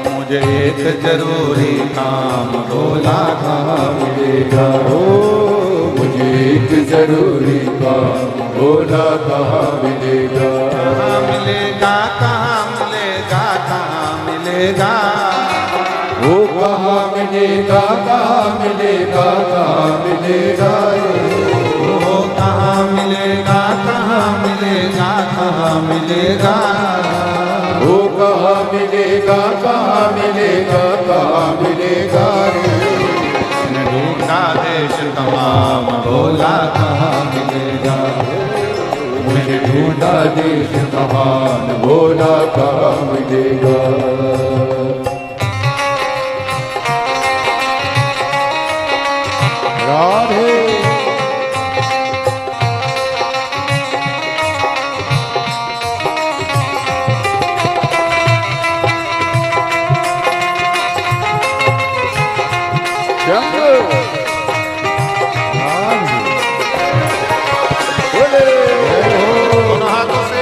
मुझे एक जरूरी काम भोला कहाँ मिलेगा। मुझे एक जरूरी काम भोला कहाँ मिलेगा। कहाँ मिलेगा कहाँ मिलेगा कहाँ मिलेगा। वो कहाँ मिलेगा कहाँ मिलेगा कहाँ मिलेगा। वो कहाँ मिलेगा कहाँ मिलेगा कहाँ मिलेगा। वो कहाँ मिलेगा कहाँ मिलेगा कहाँ मिलेगा। मैंने ढूंढा देश तमाम भोला कहाँ मिलेगा। मुझे ढूंढा देश महान भोला कहाँ मिलेगा। राधे दोनों हाथों से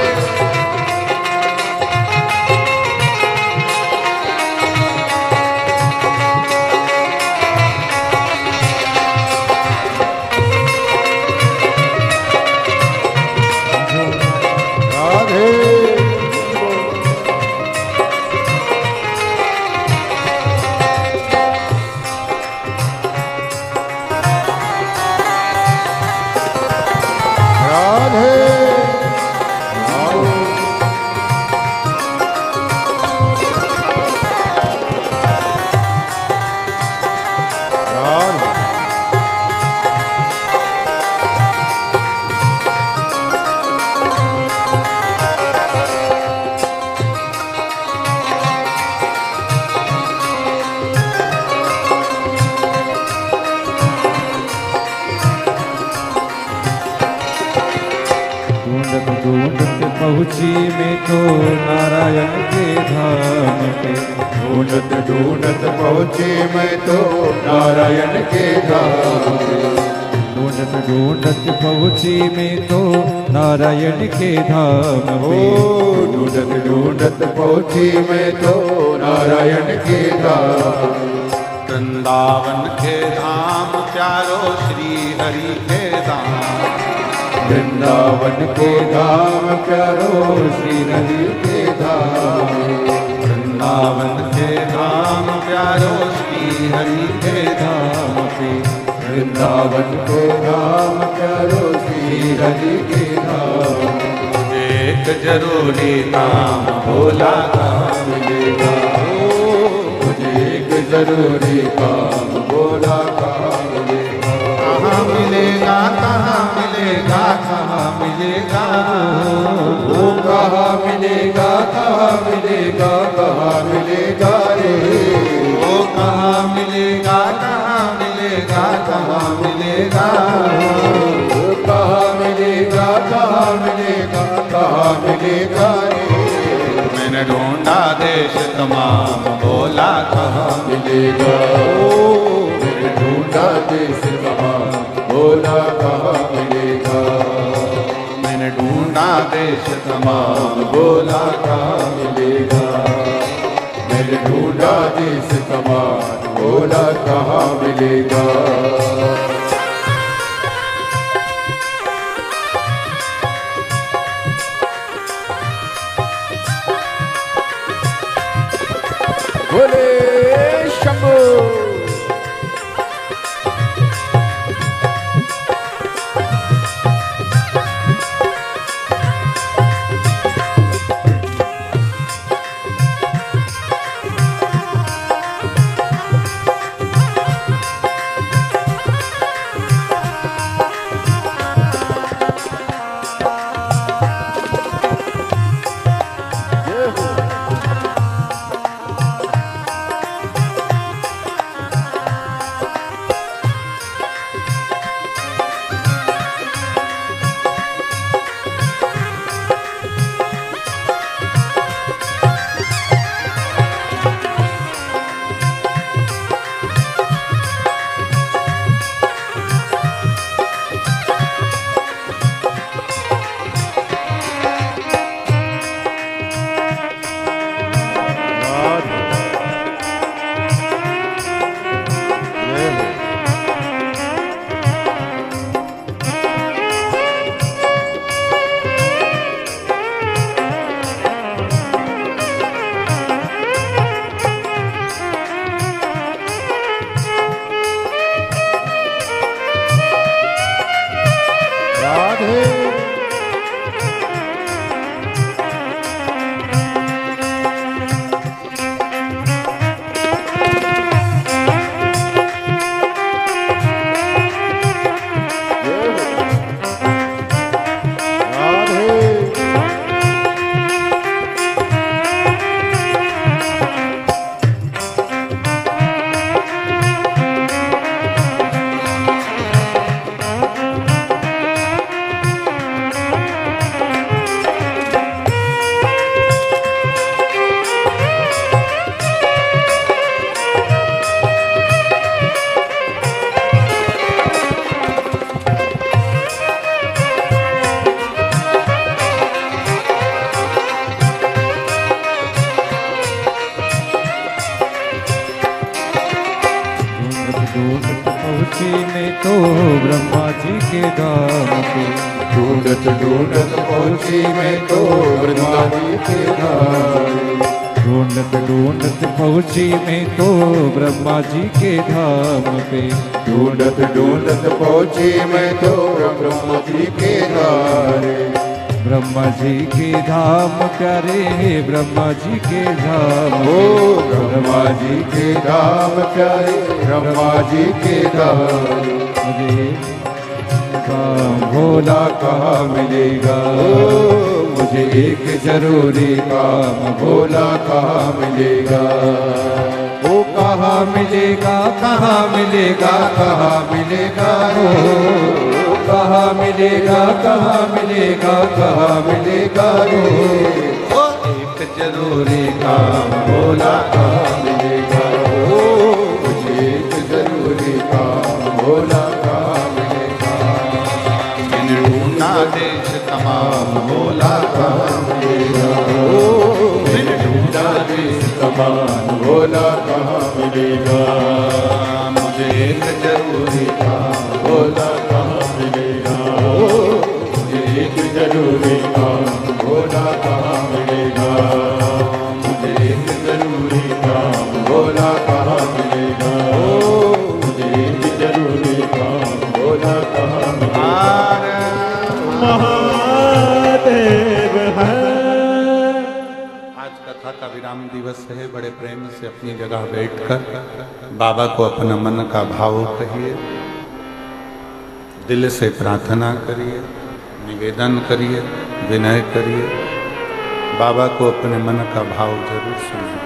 पहुँची मैं तो नारायण के धाम पे। ढूंढत ढूंढत पहुँची मैं तो नारायण के धाम पे। ढूंढत ढूंढत पहुँची मैं तो नारायण के धाम पे। ढूंढत ढूंढत पहुँची मैं तो नारायण के धाम। वृंदावन के धाम प्यारो श्री हरि के धाम। वृंदावन के धाम प्यारो श्री हरि के धाम। वृंदावन के धाम प्यारो श्री हरि के धाम पे। वृंदावन के धाम प्यारो श्री हरि के धाम। मुझे एक जरूरी काम भोला कहाँ मिलेगा। मुझे एक जरूरी काम भोला कहाँ मिलेगा। कहाँ मिलेगा कहाँ मिलेगा कहाँ मिलेगा। वो कहाँ मिलेगा कहाँ मिलेगा कहाँ मिलेगा रे। वो कहाँ मिलेगा कहाँ मिलेगा कहाँ मिलेगा। वो कहाँ मिलेगा कहाँ मिलेगा कहाँ मिलेगा रे। मैंने ढूंढा देश तमाम भोला कहाँ मिलेगा। मैंने ढूंढा देश तमाम भोला कहाँ मिलेगा। मैंने ढूंढा देश तमाम भोला कहाँ मिलेगा। मैंने ढूंढा देश तमाम भोला कहाँ मिलेगा। बोले शंभो ढूंढत पहुँची मैं तो ब्रह्मा जी के धाम पे। ढूंढत ढूंढत पहुँची मैं तो ब्रह्मा जी के धाम। ढूंढत ढूंढत पहुँची मैं तो ब्रह्मा जी के धाम पे। ढूंढत ढूंढत पहुँची मैं तो ब्रह्मा जी के धाम। ब्रह्मा जी के धाम प्यारे ब्रह्मा जी के धाम। ओ ब्रह्मा जी के धाम प्यारे ब्रह्मा जी के धाम। मुझे काम भोला कहाँ मिलेगा, मुझे एक जरूरी काम भोला कहाँ मिलेगा। वो कहाँ मिलेगा, कहाँ मिलेगा, कहाँ मिलेगा कहाँ मिलेगा, कहाँ मिलेगा, कहाँ मिलेगा ओ एक जरूरी काम भोला कहाँ मिलेगा। मुझे एक जरूरी काम भोला कहाँ मिलेगा। मैंने ढूंढा देश तमाम भोला कहाँ मिलेगा। मैंने ढूंढा देश तमाम भोला कहाँ मिलेगा। मुझे एक जरूरी काम भोला कहाँ मिलेगा। मुझे एक जरूरी काम भोला कहाँ मिलेगा। मुझे एक जरूरी काम भोला कहाँ मिलेगा। मुझे एक जरूरी काम भोला कहाँ मिलेगा। महादेव है। आज कथा का विराम दिवस है। बड़े प्रेम से अपनी जगह बैठकर बाबा को अपना मन का भाव कहिए, दिल से प्रार्थना करिए, निवेदन करिए, विनय करिए। बाबा को अपने मन का भाव जरूर सुनिए,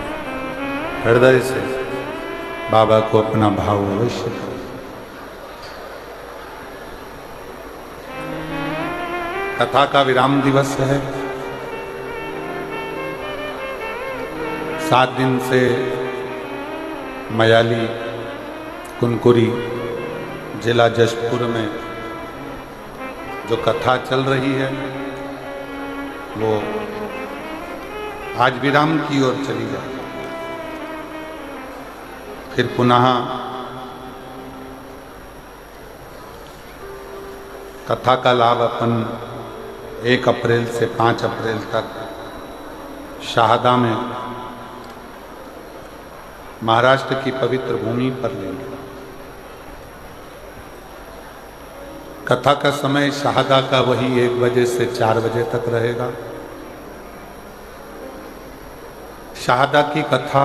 हृदय से बाबा को अपना भाव अवश्य करिए। कथा का विराम दिवस है। 7 दिन से मयाली कुनकुरी जिला जशपुर में जो कथा चल रही है वो आज विराम की ओर चली जाए, फिर पुनः कथा का लाभ अपन 1 अप्रैल से 5 अप्रैल तक शाहदा में महाराष्ट्र की पवित्र भूमि पर लेंगे। कथा का समय शाहदा का वही 1 बजे से 4 बजे तक रहेगा। शाहदा की कथा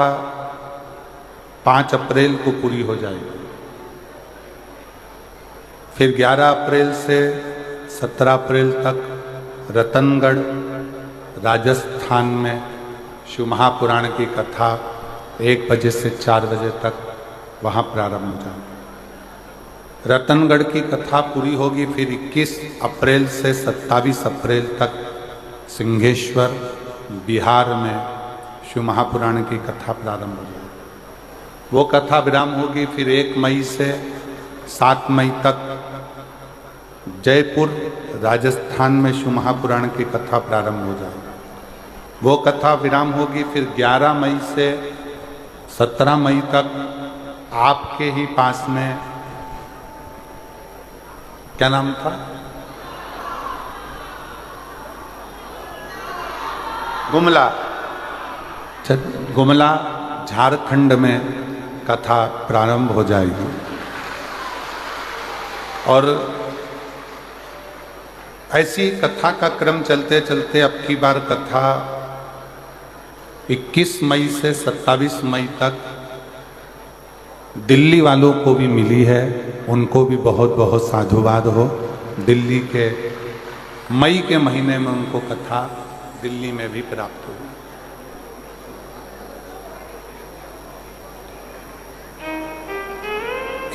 5 अप्रैल को पूरी हो जाएगी। फिर 11 अप्रैल से 17 अप्रैल तक रतनगढ़ राजस्थान में शिव महापुराण की कथा 1 बजे से 4 बजे तक वहाँ प्रारंभ हो जाएगी। रतनगढ़ की कथा पूरी होगी। फिर 21 अप्रैल से 27 अप्रैल तक सिंहेश्वर बिहार में शिव महापुराण की कथा प्रारंभ हो जाएगी। वो कथा विराम होगी। फिर 1 मई से 7 मई तक जयपुर राजस्थान में शिव महापुराण की कथा प्रारंभ हो जाएगी। वो कथा विराम होगी। फिर 11 मई से 17 मई तक आपके ही पास में, क्या नाम था, गुमला, गुमला झारखंड में कथा प्रारंभ हो जाएगी। और ऐसी कथा का क्रम चलते चलते अब की बार कथा 21 मई से 27 मई तक दिल्ली वालों को भी मिली है। उनको भी बहुत बहुत साधुवाद हो। दिल्ली के मई के महीने में उनको कथा दिल्ली में भी प्राप्त हुई।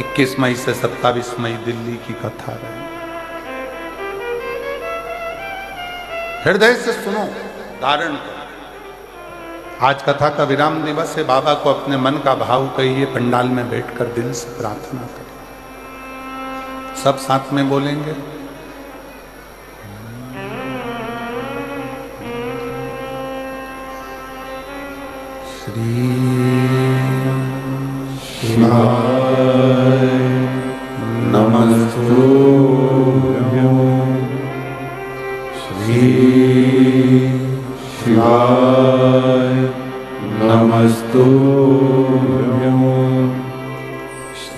इक्कीस मई से 27 मई दिल्ली की कथा रही। हृदय से सुनो, धारण करो। आज कथा का विराम दिवस है। बाबा को अपने मन का भाव कहिए, पंडाल में बैठकर दिल से प्रार्थना करिए। सब साथ में बोलेंगे। श्री शिवाय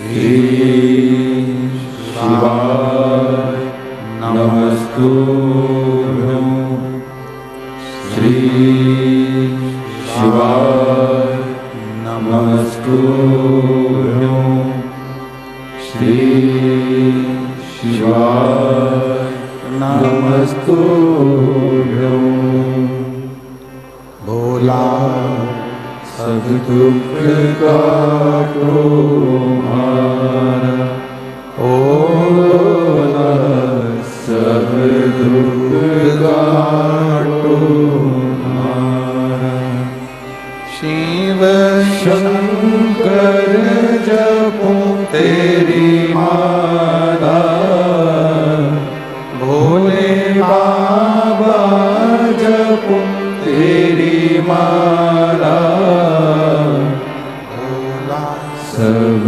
शिवाय नमस्तुभ्यं श्री शिवाय नमस्तुभ्यं श्री शिवाय नमस्तुभ्यं भोला सब दुख काटो हमारा, भोला सब दुख काटो हमारा। शिव शंकर जपो तेरी माला, भोले बाबा जपो तेरी माला, भोला सब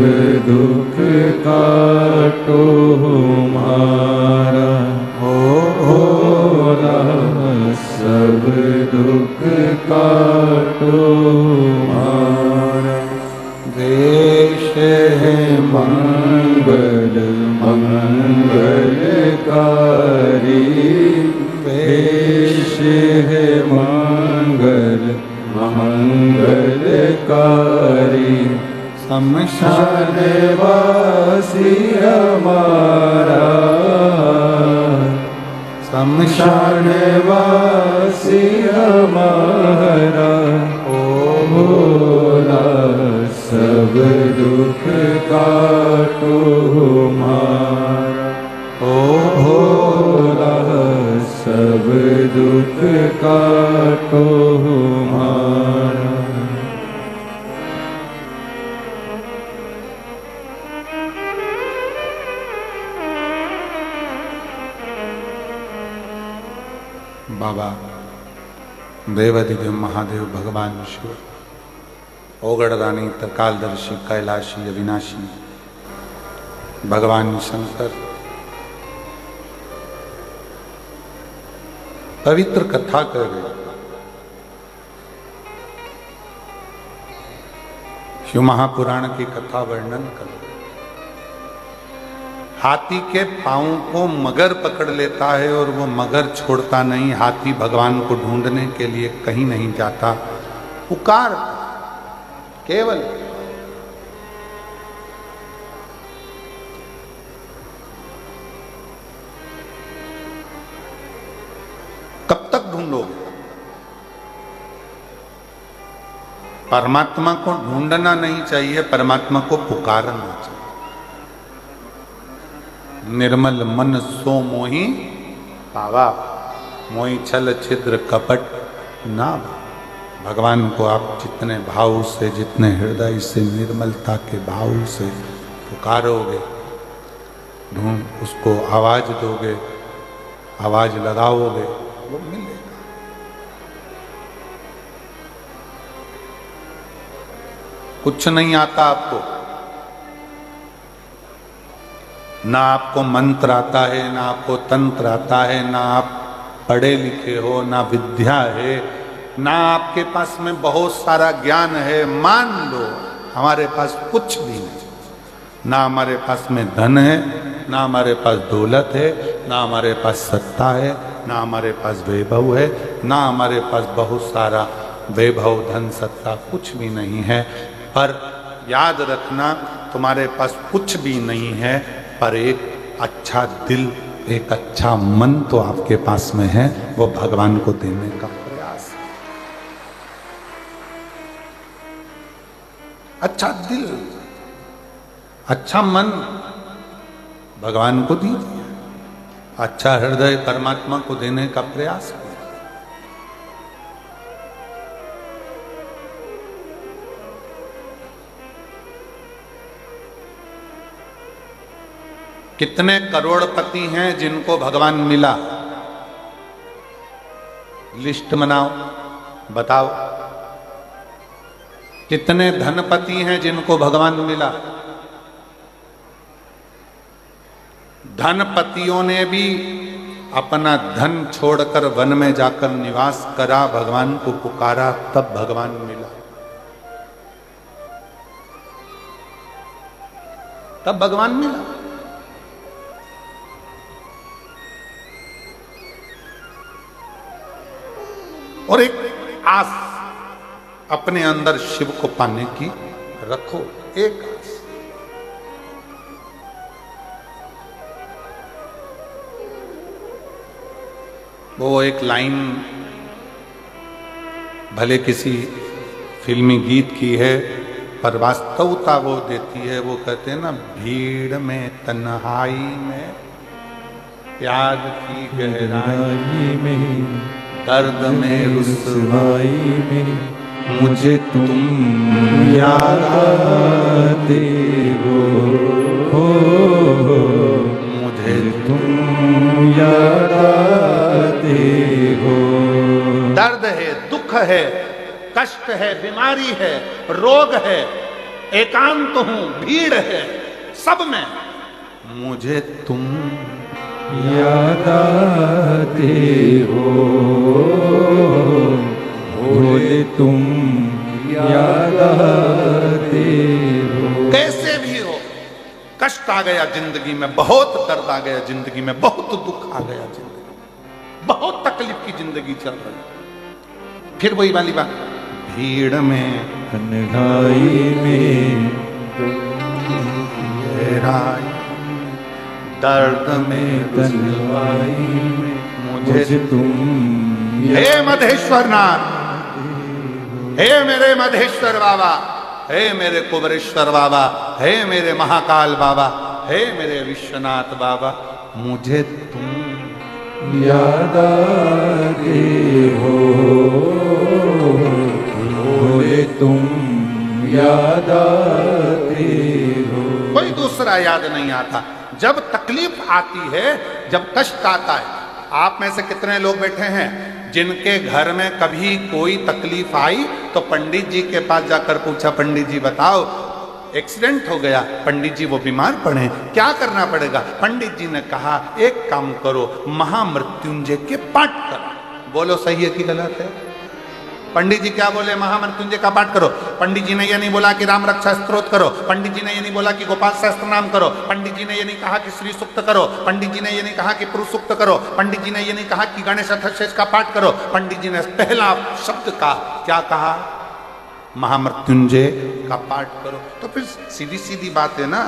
दुख काटो हमारा, भोला सब दुख काटो हमारा। देश है मंगल मंगलकारी, देश है मंगल मंगलकारी, शमशान वासी हमारा, शमशान वासी हमारा, ओ भोला सब दुख काटो हमारा, ओ भोला सब दुख काटो हमारा। बाबा देवाधिदेव महादेव भगवान शिव, ओगड़ रानी त्रिकालदर्शी कैलाशी अविनाशी भगवान शंकर पवित्र कथा कर गए। शिव महापुराण की कथा वर्णन कर, हाथी के पांव को मगर पकड़ लेता है और वो मगर छोड़ता नहीं। हाथी भगवान को ढूंढने के लिए कहीं नहीं जाता, पुकार केवल कब तक ढूंढोगे? परमात्मा को ढूंढना नहीं चाहिए, परमात्मा को पुकारना चाहिए। निर्मल मन सो मोहि पावा, मोहि छल छिद्र कपट ना। भगवान को आप जितने भाव से, जितने हृदय से, निर्मलता के भाव से पुकारोगे, ढूंढ उसको आवाज दोगे, आवाज लगाओगे, वो मिलेगा। कुछ नहीं आता आपको, ना आपको मंत्र आता है, ना आपको तंत्र आता है, ना आप पढ़े लिखे हो, ना विद्या है, ना आपके पास में बहुत सारा ज्ञान है। मान लो हमारे पास कुछ भी नहीं, ना हमारे पास में धन है, ना हमारे पास दौलत है, ना हमारे पास सत्ता है, ना हमारे पास वैभव है, ना हमारे पास बहुत सारा वैभव धन सत्ता कुछ भी नहीं है। पर याद रखना, तुम्हारे पास कुछ भी नहीं है, पर एक अच्छा दिल, एक अच्छा मन तो आपके पास में है, वो भगवान को देने का प्रयास है। अच्छा दिल, अच्छा मन भगवान को दीजिए, अच्छा हृदय परमात्मा को देने का प्रयास कीजिए। कितने करोड़पति हैं जिनको भगवान मिला? लिस्ट बनाओ, बताओ। कितने धनपति हैं जिनको भगवान मिला? धनपतियों ने भी अपना धन छोड़कर वन में जाकर निवास करा, भगवान को पुकारा, तब भगवान मिला। तब भगवान मिला। और एक आस अपने अंदर शिव को पाने की रखो, एक आस। वो एक लाइन भले किसी फिल्मी गीत की है, पर वास्तवता वो देती है। वो कहते हैं ना, भीड़ में तन्हाई में त्याग की गहराई में, दर्द में रुसवाई में मुझे तुम याद आते हो, मुझे तुम याद आते हो। दर्द है, दुख है, कष्ट है, बीमारी है, रोग है, एकांत हूं, भीड़ है, सब में मुझे तुम याद आते हो, भोले तुम याद आते हो। कैसे भी हो, कष्ट आ गया जिंदगी में, बहुत दर्द आ गया जिंदगी में, बहुत दुख आ गया जिंदगी में, बहुत तकलीफ की जिंदगी चल रही। फिर वही वाली बात, भीड़ में तन्हाई में गहराई, दर्द में रुसवाई में मुझे तुम। हे मधेश्वर नाथ, हे मेरे मधेश्वर बाबा, हे मेरे कुबरेश्वर बाबा, हे मेरे महाकाल बाबा, हे मेरे विश्वनाथ बाबा, मुझे तुम याद आते हो, भोले तुम याद आते हो। कोई दूसरा याद नहीं आता। जब तकलीफ आती है, जब कष्ट आता है, आप में से कितने लोग बैठे हैं जिनके घर में कभी कोई तकलीफ आई तो पंडित जी के पास जाकर पूछा, पंडित जी बताओ एक्सीडेंट हो गया, पंडित जी वो बीमार पड़े, क्या करना पड़ेगा? पंडित जी ने कहा एक काम करो, महामृत्युंजय के पाठ करो। बोलो सही है कि गलत है? पंडित जी क्या बोले? महामृत्युंजय का पाठ करो। पंडित जी ने ये नहीं बोला कि राम रक्षा स्तोत्र करो, पंडित जी ने ये नहीं बोला कि गोपाल सहस्त्र नाम करो, पंडित जी ने ये नहीं कहा कि श्री सूक्त करो, पंडित जी ने ये नहीं कहा कि पुरुष सूक्त करो, पंडित जी ने ये नहीं कहा कि गणेश अथर्वशीष का पाठ करो। पंडित जी ने पहला शब्द का क्या कहा? महामृत्युंजय का पाठ करो। तो फिर सीधी सीधी बात है ना,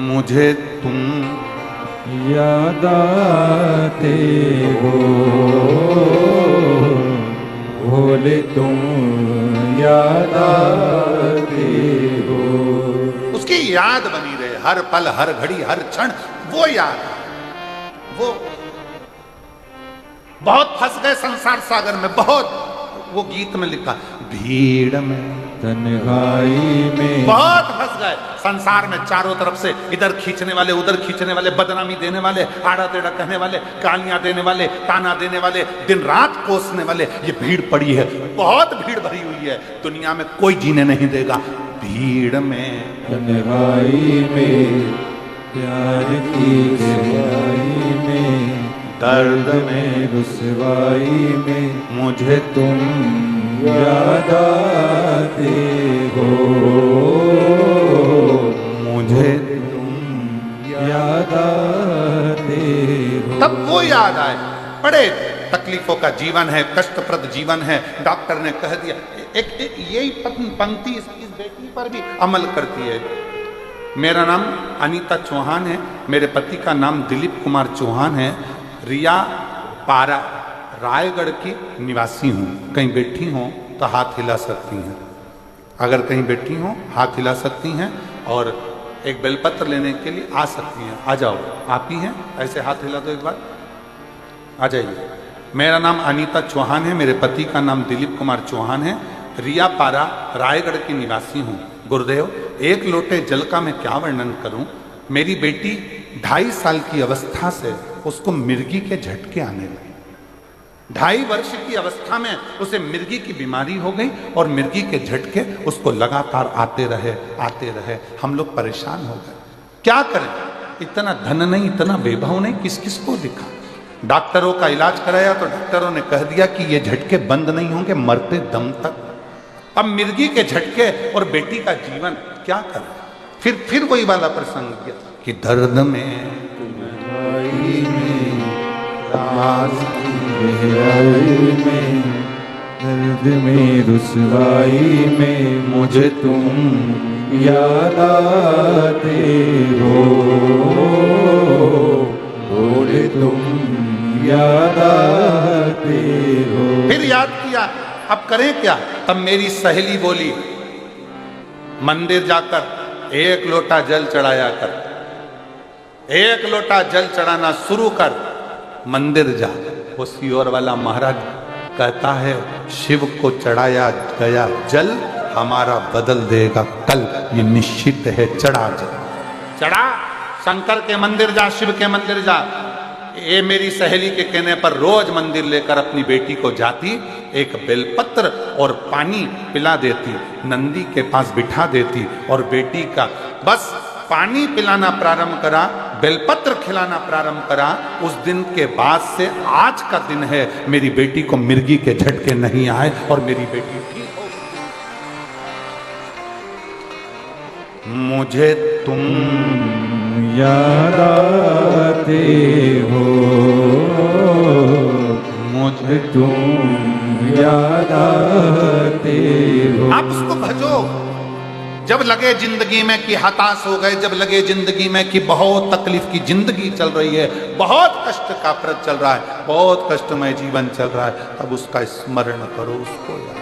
मुझे तुम याद आते हो, भोले तुम याद आते हो। उसकी याद बनी रहे हर पल, हर घड़ी, हर क्षण, वो याद। वो बहुत फंस गए संसार सागर में, बहुत। वो गीत में लिखा, भीड़ में तन्हाई में बहुत फंस गए संसार में। चारों तरफ से इधर खींचने वाले, उधर खींचने वाले, बदनामी देने वाले, आड़ा टेढ़ा कहने वाले, गालियां देने वाले, ताना देने वाले, दिन रात कोसने वाले, ये भीड़ पड़ी है, बहुत भीड़ भरी हुई है। दुनिया में कोई जीने नहीं देगा। भीड़ में तन्हाई में प्यार की गहराई में, दर्द में रुसवाई में मुझे तुम याद आते हो, मुझे तुम याद आते हो। तब वो याद आए। बड़े तकलीफों का जीवन है, कष्टप्रद जीवन है। डॉक्टर ने कह दिया, एक यही पंक्ति इस बेटी पर भी अमल करती है। मेरा नाम अनीता चौहान है, मेरे पति का नाम दिलीप कुमार चौहान है, रिया पारा रायगढ़ की निवासी हूँ। कहीं बैठी हों तो हाथ हिला सकती हैं, अगर कहीं बैठी हों हाथ हिला सकती हैं, और एक बेलपत्र लेने के लिए आ सकती हैं। आ जाओ, आप ही हैं, ऐसे हाथ हिला दो एक बार, आ जाइए। मेरा नाम अनीता चौहान है, मेरे पति का नाम दिलीप कुमार चौहान है, रिया पारा रायगढ़ की निवासी हूँ। गुरुदेव, एक लोटे जल का मैं क्या वर्णन करूं। मेरी बेटी 2.5 साल की अवस्था से उसको मिर्गी के झटके आने लगे। 2.5 वर्ष की अवस्था में उसे मिर्गी की बीमारी हो गई और मिर्गी के झटके उसको लगातार आते रहे। हम लोग परेशान हो गए, क्या करें? इतना धन नहीं, इतना वैभव नहीं, किस किस को दिखा। डॉक्टरों का इलाज कराया तो डॉक्टरों ने कह दिया कि ये झटके बंद नहीं होंगे मरते दम तक। अब मिर्गी के झटके और बेटी का जीवन क्या करे। फिर वही वाला प्रसंग किया कि दर्द में भाई में राज की गहराई में, दर्द में रुसवाई में मुझे तुम याद आते हो, बोले तुम याद आते हो। फिर याद किया, अब करें क्या। तब मेरी सहेली बोली, मंदिर जाकर एक लोटा जल चढ़ाया कर, एक लोटा जल चढ़ाना शुरू कर, मंदिर जा। वो सियोर वाला महाराज कहता है, शिव को चढ़ाया गया जल हमारा बदल देगा कल, ये निश्चित है। चढ़ा जल, चढ़ा, शंकर के मंदिर जा, शिव के मंदिर जा। ये मेरी सहेली के कहने पर रोज मंदिर लेकर अपनी बेटी को जाती, एक बेलपत्र और पानी पिला देती, नंदी के पास बिठा देती और बेटी का बस पानी पिलाना प्रारंभ करा, बेलपत्र खिलाना प्रारंभ करा। उस दिन के बाद से आज का दिन है, मेरी बेटी को मिर्गी के झटके नहीं आए और मेरी बेटी ठीक हो। मुझे तुम याद आते हो, मुझे तुम याद आते हो। आप उसको भजो। जब लगे जिंदगी में कि हताश हो गए, जब लगे जिंदगी में कि बहुत तकलीफ की जिंदगी चल रही है, बहुत कष्ट का प्रद चल रहा है, बहुत कष्टमय जीवन चल रहा है, तब उसका स्मरण करो, उसको याद।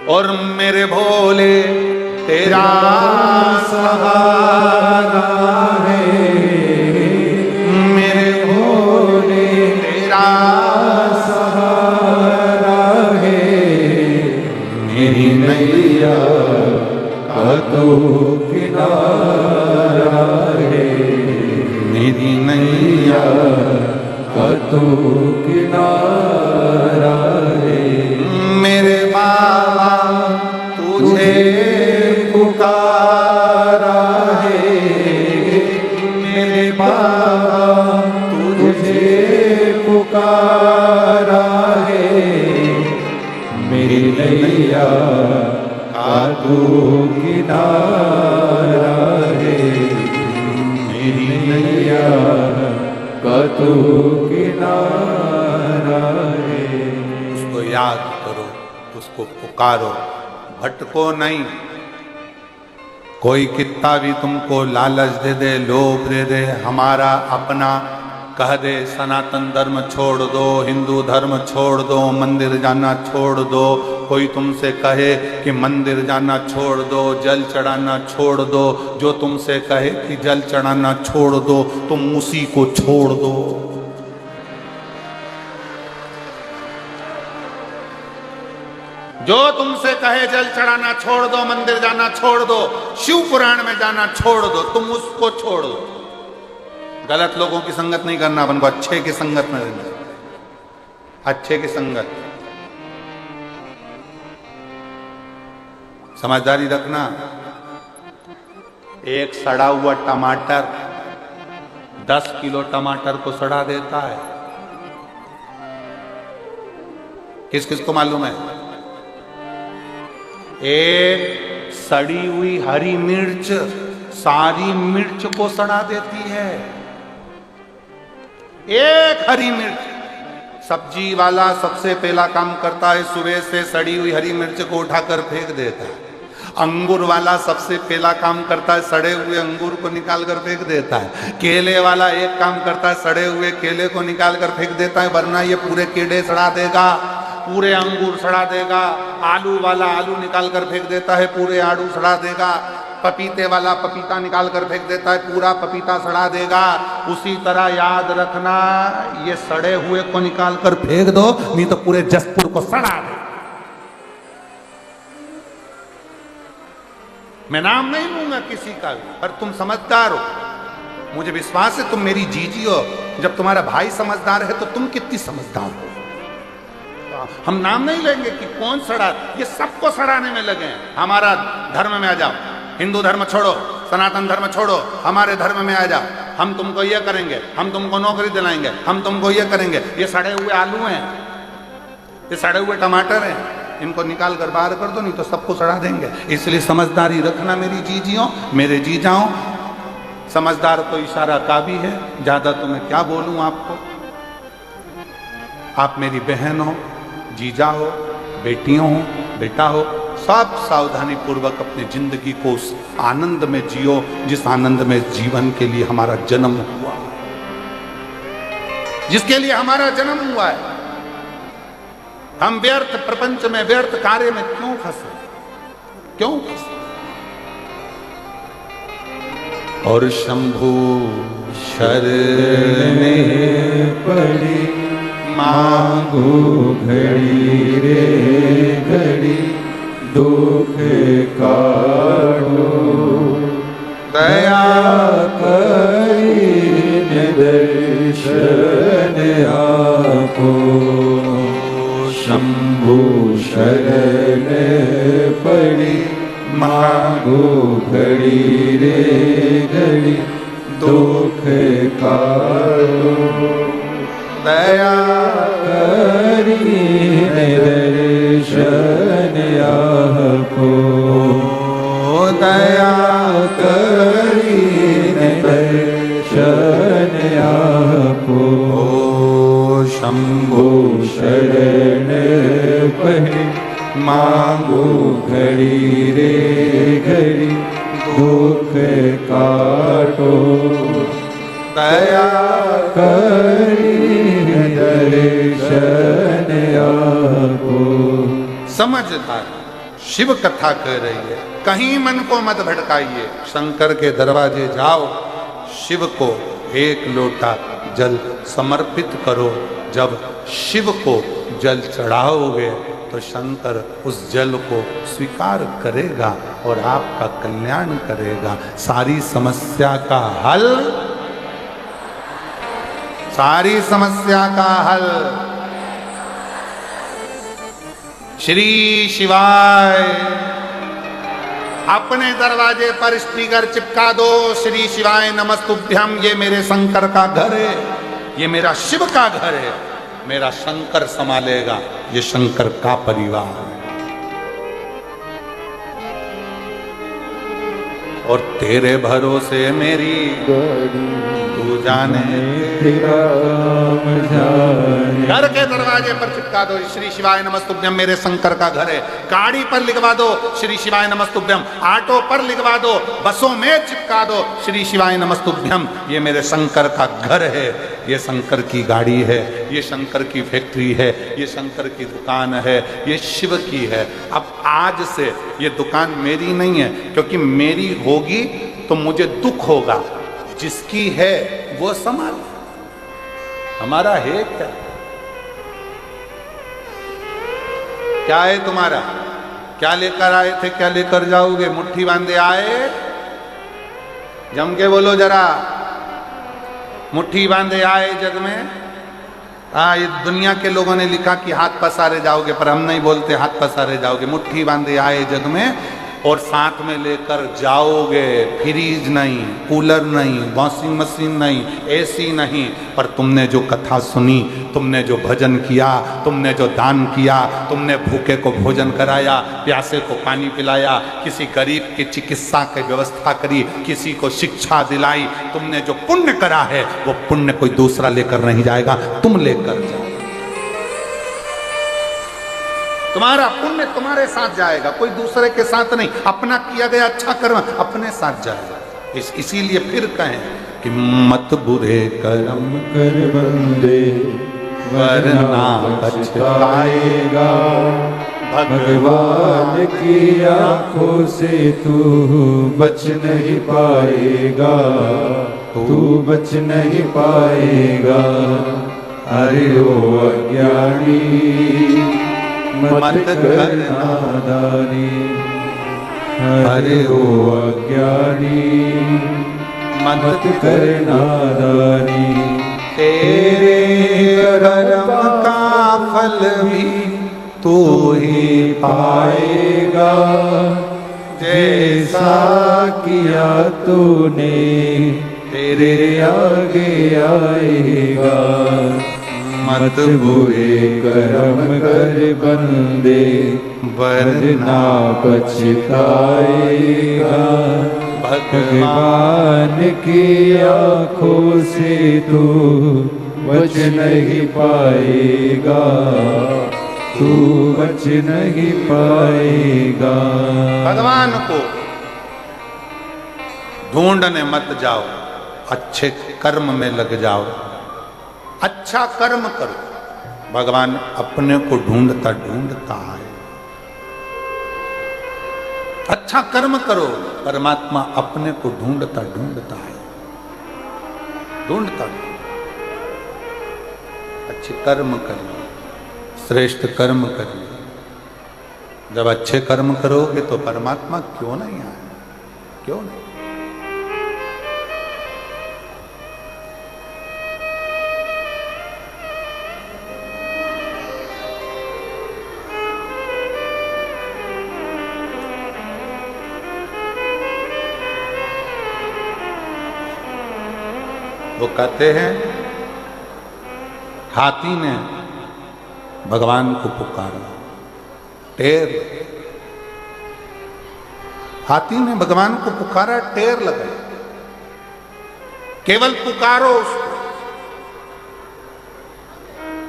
और मेरे भोले तेरा सहारा है, मेरे भोले तेरा सहारा है, मेरी नैया का तो किनारा है, मेरी नैया का तो किनारा है। मेरे बाबा तुझे पुकारा है, मेरे बाबा तुझे पुकारा है, मेरी नैया का तू किनारा है, मेरी नैया का तू किनारा है। उसको याद करो, उसको पुकारो, भटको नहीं। कोई कितना भी तुमको लालच दे दे, लोभ दे दे, हमारा अपना कह दे, सनातन धर्म छोड़ दो, हिंदू धर्म छोड़ दो, मंदिर जाना छोड़ दो, कोई तुमसे कहे कि मंदिर जाना छोड़ दो, जल चढ़ाना छोड़ दो, जो तुमसे कहे कि जल चढ़ाना छोड़ दो, तुम उसी को छोड़ दो। जो तुमसे कहे जल चढ़ाना छोड़ दो, मंदिर जाना छोड़ दो, शिव पुराण में जाना छोड़ दो, तुम उसको छोड़ दो। गलत लोगों की संगत नहीं करना, अपन को अच्छे की संगत में रहना, अच्छे की संगत। समझदारी रखना। एक सड़ा हुआ टमाटर 10 किलो टमाटर को सड़ा देता है। किस किस को मालूम है? एक सड़ी हुई हरी मिर्च सारी मिर्च को सड़ा देती है। एक हरी मिर्च। सब्जी वाला सबसे पहला काम करता है, सुबह से सड़ी हुई हरी मिर्च को उठाकर फेंक देता है। अंगूर वाला सबसे पहला काम करता है, सड़े हुए अंगूर को निकाल कर फेंक देता है। केले वाला एक काम करता है, सड़े हुए केले को निकाल कर फेंक देता है, वरना ये पूरे कीड़े सड़ा देगा, पूरे अंगूर सड़ा देगा। आलू वाला आलू निकाल कर फेंक देता है, पूरे आलू सड़ा देगा। पपीते वाला पपीता निकाल कर फेंक देता है, पूरा पपीता सड़ा देगा। उसी तरह याद रखना, ये सड़े हुए को निकाल कर फेंक दो, नहीं तो पूरे जसपुर को सड़ा दो। मैं नाम नहीं लूंगा किसी का भी, पर तुम समझदार हो, मुझे विश्वास है तुम मेरी जीजी हो। जब तुम्हारा भाई समझदार है तो तुम कितनी समझदार हो। हम नाम नहीं लेंगे कि कौन सड़ा, ये सबको सड़ाने में लगे हैं। हमारा धर्म में आ जाओ, हिंदू धर्म छोड़ो, सनातन धर्म छोड़ो, हमारे धर्म में आ जाओ। हम तुमको ये करेंगे, हम तुमको नौकरी दिलाएंगे, हम तुमको ये करेंगे। ये सड़े हुए आलू हैं, ये सड़े हुए टमाटर हैं, इनको निकाल कर बाहर कर दो, नहीं तो सबको सड़ा देंगे। इसलिए समझदारी रखना मेरी जीजियों, मेरे जीजाओं। समझदार तो इशारा काफी है, ज्यादा तो मैं क्या बोलूं आपको। आप मेरी बहन हो, जीजा हो, बेटियों हो, बेटा हो, सब सावधानी पूर्वक अपनी जिंदगी को उस आनंद में जियो जिस आनंद में जीवन के लिए हमारा जन्म हुआ, जिसके लिए हमारा जन्म हुआ है। हम व्यर्थ प्रपंच में, व्यर्थ कार्य में क्यों फंसे, क्यों फंसे? और शंभु शरण पड़ी मांगो घड़ी रे घड़ी दुख काटो, दया करी दर्शन आपो। शंभु शरण पड़ी मांगो घड़ी रे घड़ी दुख काटो, दया करी दर्शन आपो। दया करी दर्शन आपो। शंभु शरण पड़ी मांगो घड़ी रे घड़ी दुख काटो, दया करी दर्शन आपो। समझदार शिव कथा कह रही है, कहीं मन को मत भटकाइए, शंकर के दरवाजे जाओ, शिव को एक लोटा जल समर्पित करो। जब शिव को जल चढ़ाओगे तो शंकर उस जल को स्वीकार करेगा और आपका कल्याण करेगा। सारी समस्या का हल, सारी समस्या का हल श्री शिवाय। अपने दरवाजे पर स्पीकर चिपका दो, श्री शिवाय नमस्तुभ्यम। ये मेरे शंकर का घर है, ये मेरा शिव का घर है, मेरा शंकर संभालेगा, ये शंकर का परिवार है। और तेरे भरोसे मेरी तू जाने घर के दरवाजे पर चिपका दो, श्री शिवाय नमस्तुभ्यम, मेरे शंकर का घर है। गाड़ी पर लिखवा दो, श्री शिवाय नमस्तुभ्यम। ऑटो पर लिखवा दो, बसों में चिपका दो, श्री शिवाय नमस्तुभ्यम। ये मेरे शंकर का घर है, ये शंकर की गाड़ी है, ये शंकर की फैक्ट्री है, ये शंकर की दुकान है, ये शिव की है। अब आज से ये दुकान मेरी नहीं है, क्योंकि मेरी होगी तो मुझे दुख होगा, जिसकी है वो संभाल। हमारा है क्या? क्या है तुम्हारा? क्या लेकर आए थे, क्या लेकर जाओगे? मुट्ठी बांधे आए? जम के बोलो जरा, मुट्ठी बांधे आए जग में? ये दुनिया के लोगों ने लिखा कि हाथ पसारे जाओगे, पर हम नहीं बोलते हाथ पसारे जाओगे। मुट्ठी बांधे आए जग में, और साथ में लेकर जाओगे। फ्रीज नहीं, कूलर नहीं, वॉशिंग मशीन नहीं, एसी नहीं, पर तुमने जो कथा सुनी, तुमने जो भजन किया, तुमने जो दान किया, तुमने भूखे को भोजन कराया, प्यासे को पानी पिलाया, किसी गरीब की चिकित्सा की व्यवस्था करी, किसी को शिक्षा दिलाई, तुमने जो पुण्य करा है वो पुण्य कोई दूसरा लेकर नहीं जाएगा, तुम लेकर जाओ। तुम्हारा पुण्य तुम्हारे साथ जाएगा, कोई दूसरे के साथ नहीं। अपना किया गया अच्छा कर्म अपने साथ जाएगा। इसीलिए फिर कहें कि मत बुरे कर्म कर बंदे वरना पछताएगा। भगवान की आंखों से तू बच नहीं पाएगा, तू बच नहीं पाएगा। अरे ओ अज्ञानी मत कर नादानी, अरे ओ अज्ञानी मत कर नादानी। तेरे कर्म का फल भी तू ही पाएगा, जैसा किया तूने तेरे आगे आएगा। मत बुरे कर्म कर बंदे, वरना पछताएगा। भगवान की आँखों से तू बच नहीं पाएगा, तू बच नहीं पाएगा। भगवान को ढूंढने मत जाओ, अच्छे कर्म में लग जाओ, अच्छा कर्म करो। भगवान अपने को ढूंढता ढूंढता है। अच्छा कर्म करो, परमात्मा अपने को ढूंढता ढूंढता है, ढूंढता। अच्छे कर्म करिए, श्रेष्ठ कर्म करिए। जब अच्छे कर्म करोगे तो परमात्मा क्यों नहीं आए, क्यों नहीं। वो कहते हैं हाथी ने भगवान को पुकारा, टेर। हाथी ने भगवान को पुकारा, टेर लगाई। केवल पुकारो उसको।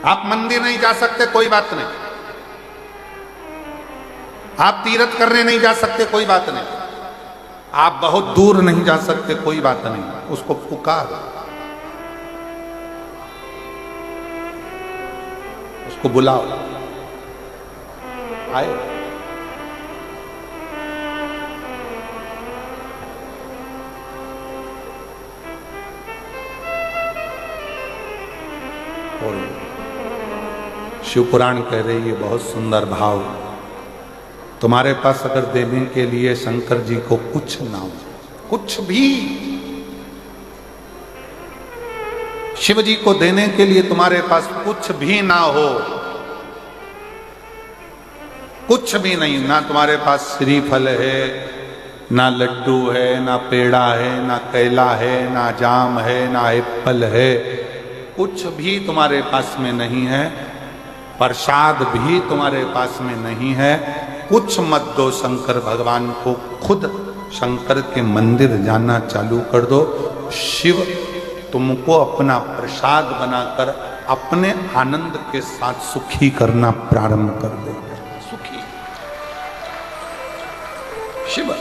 आप मंदिर नहीं जा सकते, कोई बात नहीं। आप तीर्थ करने नहीं जा सकते, कोई बात नहीं। आप बहुत दूर नहीं जा सकते, कोई बात नहीं। उसको पुकारो, को बुलाओ, आए। और शिव पुराण कह रही है बहुत सुंदर भाव, तुम्हारे पास अगर देने के लिए शंकर जी को कुछ ना हो, कुछ भी शिव जी को देने के लिए तुम्हारे पास कुछ भी ना हो, कुछ भी नहीं, ना तुम्हारे पास श्रीफल है, ना लड्डू है, ना पेड़ा है, ना केला है, ना जाम है, ना एप्पल है, कुछ भी तुम्हारे पास में नहीं है, प्रसाद भी तुम्हारे पास में नहीं है, कुछ मत दो शंकर भगवान को, खुद शंकर के मंदिर जाना चालू कर दो। शिव तुमको अपना प्रसाद बनाकर अपने आनंद के साथ सुखी करना प्रारंभ कर देगा। सुखी शिव।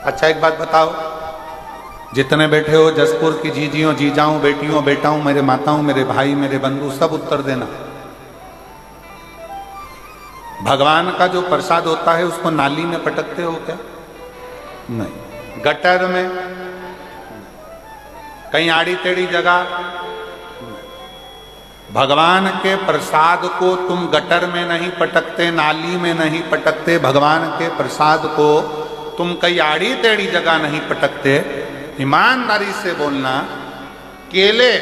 अच्छा एक बात बताओ, जितने बैठे हो जसपुर की जीजियों, जीजाओं, बेटियों, बेटाओं, मेरे माताओं, मेरे भाई, मेरे बंधु, सब उत्तर देना। भगवान का जो प्रसाद होता है उसको नाली में पटकते हो क्या? नहीं। गटर में, कहीं आड़ी टेढ़ी जगह। भगवान के प्रसाद को तुम गटर में नहीं पटकते, नाली में नहीं पटकते। भगवान के प्रसाद को तुम कहीं आड़ी टेढ़ी जगह नहीं पटकते। ईमानदारी से बोलना, केले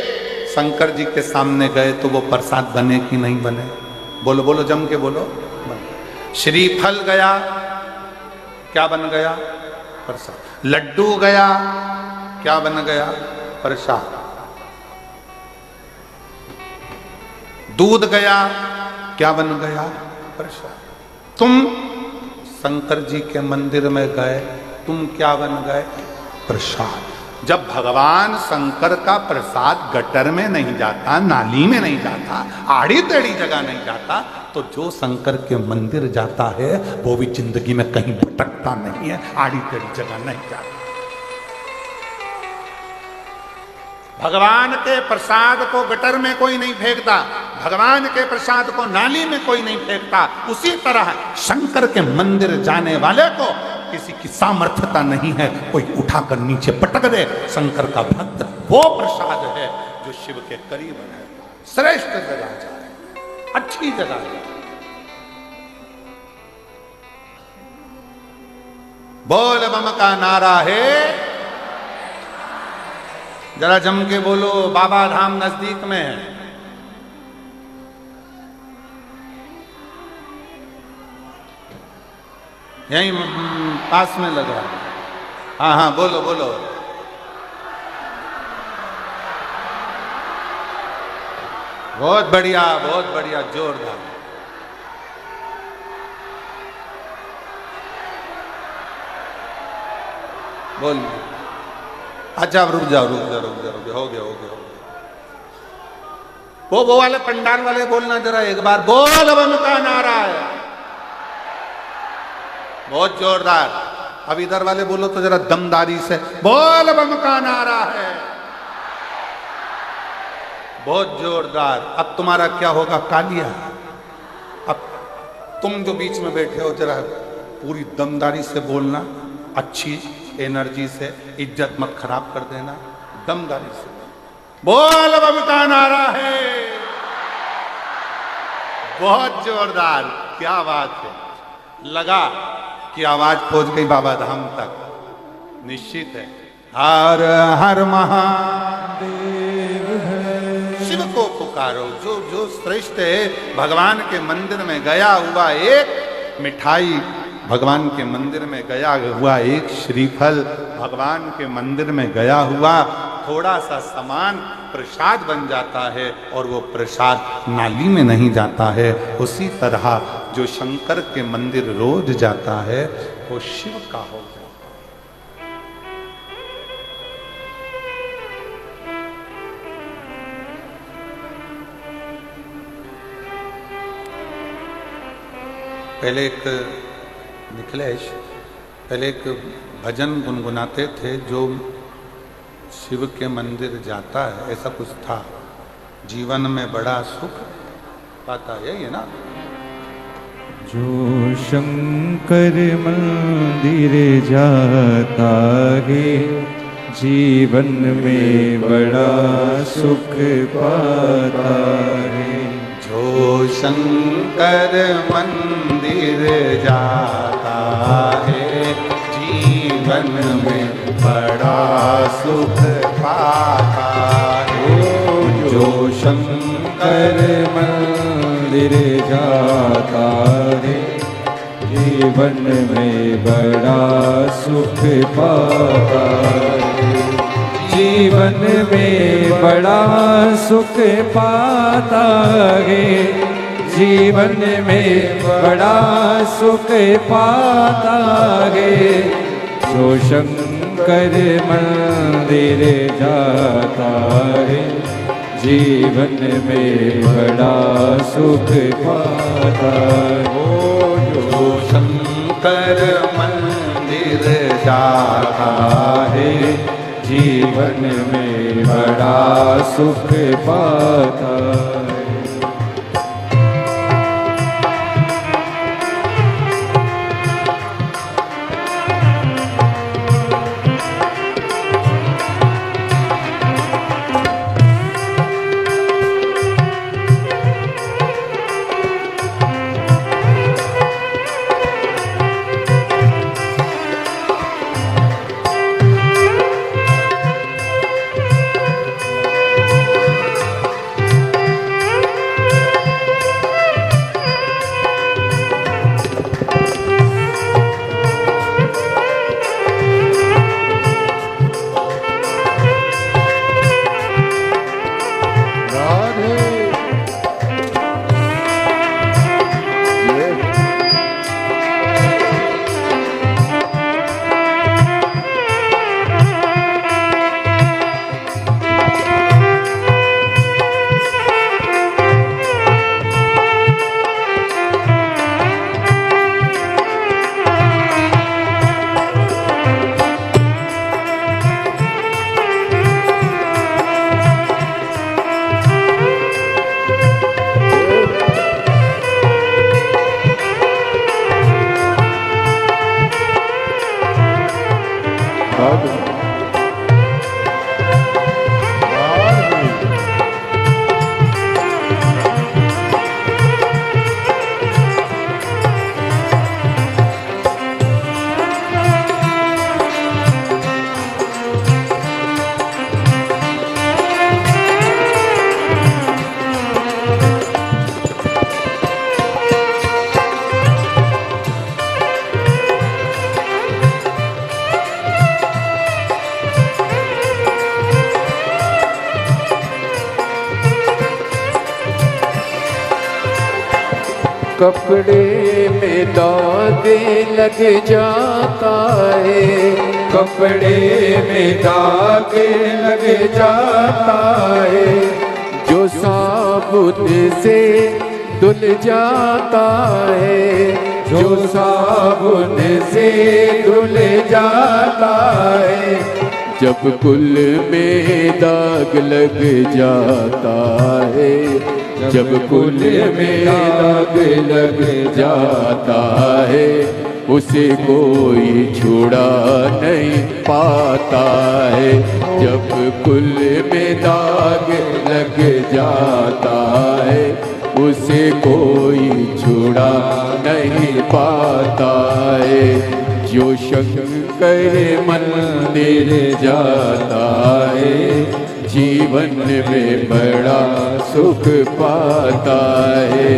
शंकर जी के सामने गए तो वो प्रसाद बने कि नहीं बने? बोलो बोलो, जम के बोलो। श्रीफल गया, क्या बन गया? प्रसाद। लड्डू गया, क्या बन गया? प्रसाद। दूध गया, क्या बन गया? प्रसाद। तुम शंकर जी के मंदिर में गए, तुम क्या बन गए? प्रसाद। जब भगवान शंकर का प्रसाद गटर में नहीं जाता, नाली में नहीं जाता, आड़ी टेढ़ी जगह नहीं जाता, तो जो शंकर के मंदिर जाता है वो भी जिंदगी में कहीं भटकता नहीं है, आड़ी टेढ़ी जगह नहीं जाता। भगवान के प्रसाद को गटर में कोई नहीं फेंकता, भगवान के प्रसाद को नाली में कोई नहीं फेंकता। उसी तरह शंकर के मंदिर जाने वाले को किसी की सामर्थ्यता नहीं है कोई उठाकर नीचे पटक दे। शंकर का भक्त वो प्रसाद है जो शिव के करीब है। श्रेष्ठ जगह जाए, अच्छी जगह जाए। बोल बम का नारा है, जरा जम के बोलो। बाबा धाम नजदीक में है। यहीं पास में लगा। हाँ हाँ बोलो बोलो। बहुत बढ़िया, जोरदार। बोलिए। अच्छा अब रुक जाओ, हो गया। वो वाले पंडाल वाले बोलना जरा एक बार, बोल बम का नारा है, बहुत जोरदार। अब इधर वाले बोलो तो जरा दमदारी से, बोल बम का नारा है, बहुत जोरदार। अब तुम्हारा क्या होगा कालिया, अब तुम जो बीच में बैठे हो जरा पूरी दमदारी से बोलना, अच्छी एनर्जी से, इज्जत मत खराब कर देना, दमदारी से बोल बम का नारा है, बहुत जोरदार, क्या बात है। लगा कि आवाज पहुंच गई बाबा धाम तक, निश्चित है। हर हर महादेव है, शिव को पुकारो, जो जो श्रेष्ठ है। भगवान के मंदिर में गया हुआ एक मिठाई, भगवान के मंदिर में गया हुआ एक श्रीफल, भगवान के मंदिर में गया हुआ थोड़ा सा सामान प्रसाद बन जाता है, और वो प्रसाद नाली में नहीं जाता है। उसी तरह जो शंकर के मंदिर रोज जाता है वो शिव का हो जाता है। पहले एक निखिलेश, पहले एक भजन गुनगुनाते थे, जो शिव के मंदिर जाता है, ऐसा कुछ था, जीवन में बड़ा सुख पाता है, ये ना। जो शंकर मंदिर जाता है, जीवन में बड़ा सुख पाता है। जो शंकर मंदिर जाता है, जीवन में बड़ा सुख पाता है। जो शंकर मंदिर जाता है, जीवन में बड़ा सुख पाता है। जीवन में बड़ा सुख पाता है, जीवन में बड़ा सुख पाता है। जो शंकर मंदिर जाता है, जीवन में बड़ा सुख पाता है। जो शंकर मंदिर जाता है, जीवन में बड़ा सुख पाता है। कपड़े में दाग लग जाता है, कपड़े में दाग लग जाता है। जो साबुन से धुल जाता है, जो साबुन से धुल जाता है। जब कुल में दाग लग जाता है, जब कुल में दाग लग जाता है, उसे कोई छुड़ा नहीं पाता है। जब कुल में दाग लग जाता है, उसे कोई छुड़ा नहीं पाता है। जो शंकर मंदिर जाता है, जीवन में बड़ा सुख पाता है।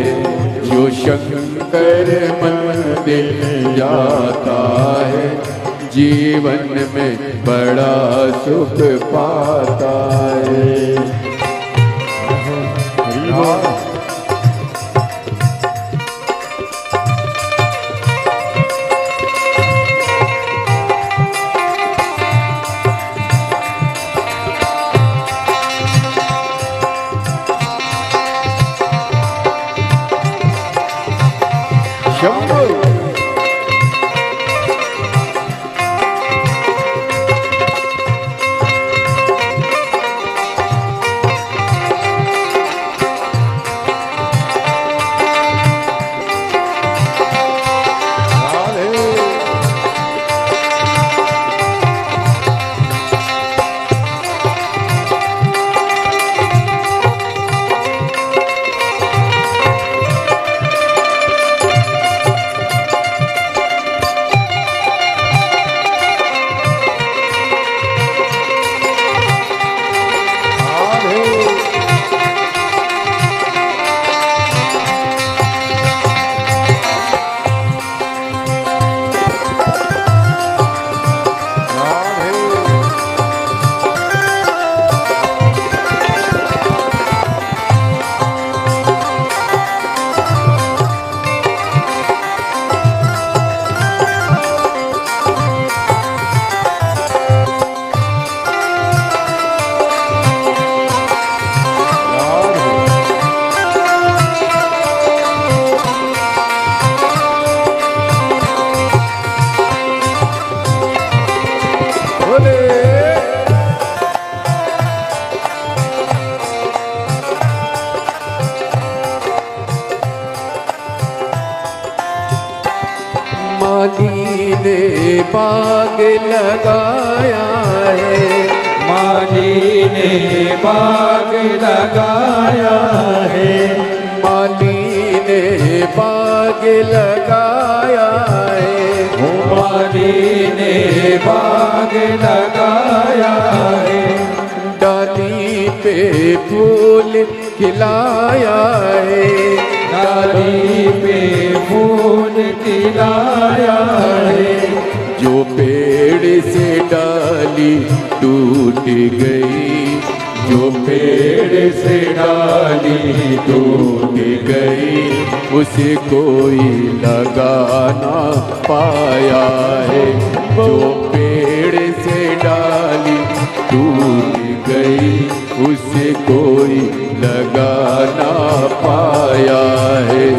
जो शंकर मंदिर जाता है, जीवन में बड़ा सुख पाता है। माली ने बाग लगाया है, माली ने बाग लगाया है, माली ने बाग लगाया है। माली ने बाग लगाया है। डाली पे फूल खिलाया है, डाली पे फूल खिलाया है। जो पेड़ से डाली टूट गई, जो पेड़ से डाली टूट गई, उसे कोई लगा ना पाया है। जो पेड़ से डाली टूट गई, उसे कोई लगा ना पाया है।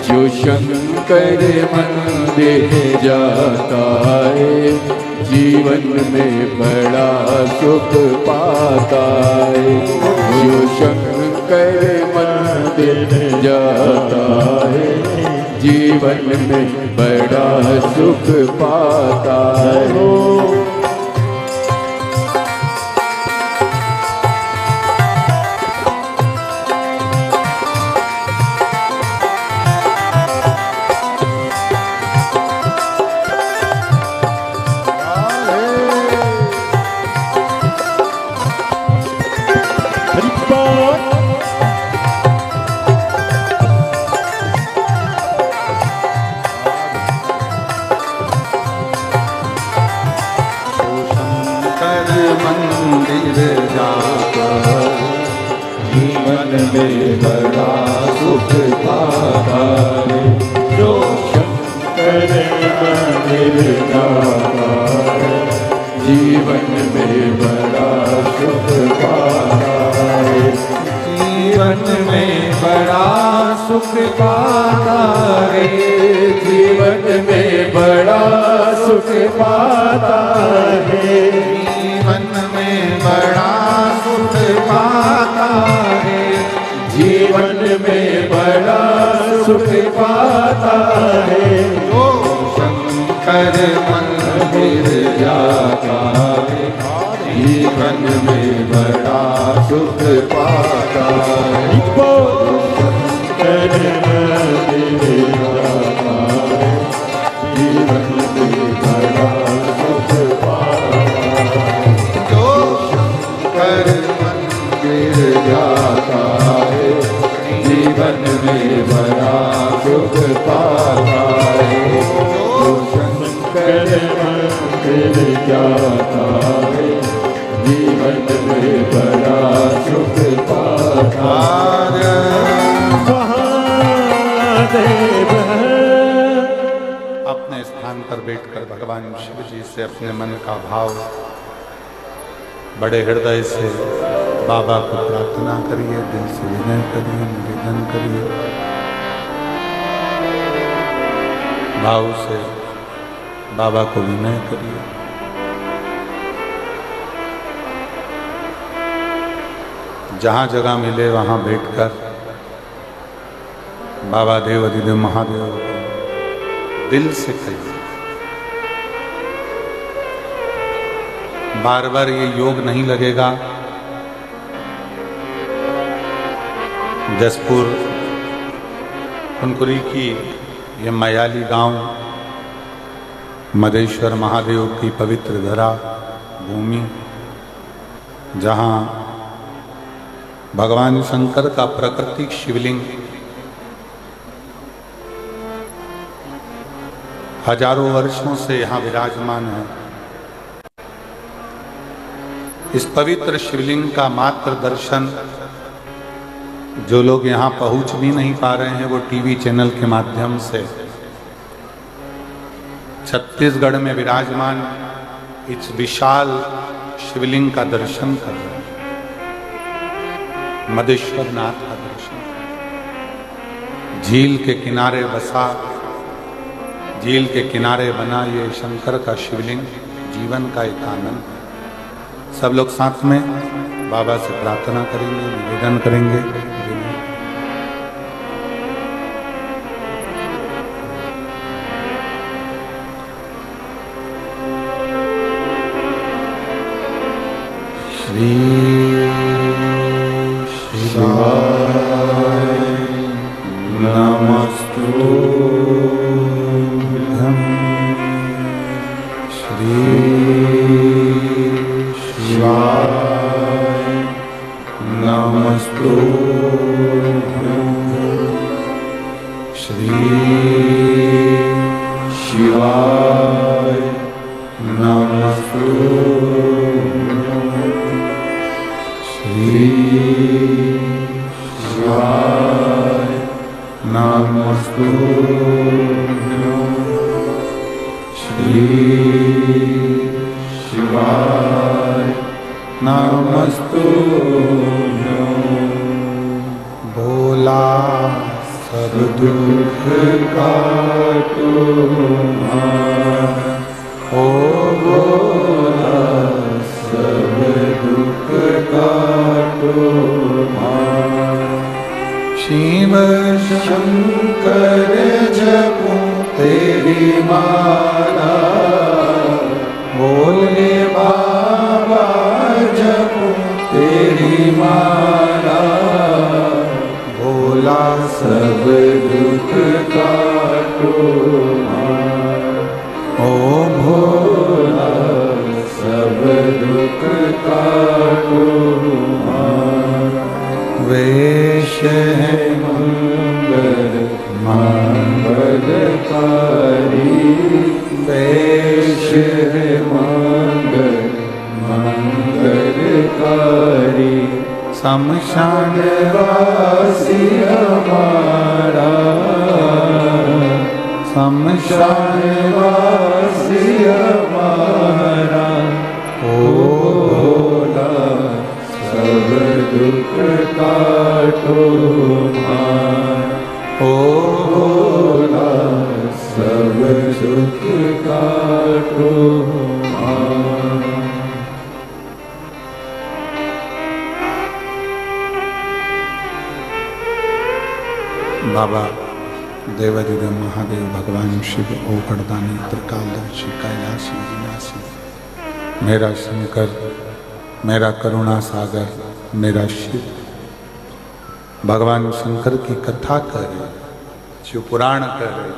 जो शंकर मंदिर जाता है, जीवन में बड़ा सुख पाता है। जो शंकर मंदिर जाता है, जीवन में बड़ा सुख पाता है। जीवन में बड़ा सुख पाता है जो शंकर मंदिर जाता है, जीवन में बड़ा सुख पाता है, जीवन में बड़ा सुख पाता है, जीवन में बड़ा सुख पाता है, जीवन में बड़ा सुख पाता है, जीवन में बड़ा सुख पाता है जो शंकर मंदिर जाता है, जीवन में बड़ा सुख पाता है, शंकर मंदिर जाता है, जीवन में बड़ा सुख पाता है, जो शंकर मंदिर जाता है, जीवन में बड़ा सुख पाता है, जो शंकर मंदिर जाता है, जीवन में बड़ा सुख पाता है। अपने स्थान पर बैठकर भगवान शिव जी से अपने मन का भाव बड़े हृदय से बाबा को प्रार्थना करिए, दिल से विनय करिए, निवेदन करिए, भाव से बाबा को विनय करिए। जहाँ जगह मिले वहाँ बैठकर बाबा देव अधिदेव महादेव को दिल से कहिए। बार बार ये योग नहीं लगेगा। जसपुर फुनकुरी की ये मयाली गांव मदेश्वर महादेव की पवित्र धरा भूमि, जहां भगवान शंकर का प्राकृतिक शिवलिंग हजारों वर्षों से यहाँ विराजमान है। इस पवित्र शिवलिंग का मात्र दर्शन जो लोग यहाँ पहुँच भी नहीं पा रहे हैं, वो टीवी चैनल के माध्यम से छत्तीसगढ़ में विराजमान इस विशाल शिवलिंग का दर्शन कर रहे हैं, मदेश्वर नाथ का दर्शन। झील के किनारे बसा, झील के किनारे बना ये शंकर का शिवलिंग जीवन का एक आनंद है। सब लोग साथ में बाबा से प्रार्थना करेंगे, निवेदन करेंगे। श्री शिवाय नमस्तुभ्यं, श्री शिवाय नमस्तुभ्यं, श्री शिवाय नमस्तुभ्यं, श्री शिवाय नमस्तुभ्यं, श्री शिवाय नमस्तुभ्यं। भोला सब दुख काटो ओ भोला सब दुख काटो शिव शंकर जपो तेरी माला, भोले बाबा जपो तेरी माला, भोला सब दुख काटो ओ भोला सब दुख काटो। वेश है मंगल मंगलकारी, वेश है मंगल मंगलकारी, शमशान वासी हमारा, शमशान वासी हमारा, ओ भोला सब दुख काटो मार, ओ भोला सब दुख काटो मार। बाबा देवादिदेव महादेव भगवान शिव ओगड़दानी त्रिकालदर्शी कैलाशी विनाशी, मेरा शंकर, मेरा करुणा सागर, मेरा शिव। भगवान शंकर की कथा कर रहे, शिव पुराण कर रहे।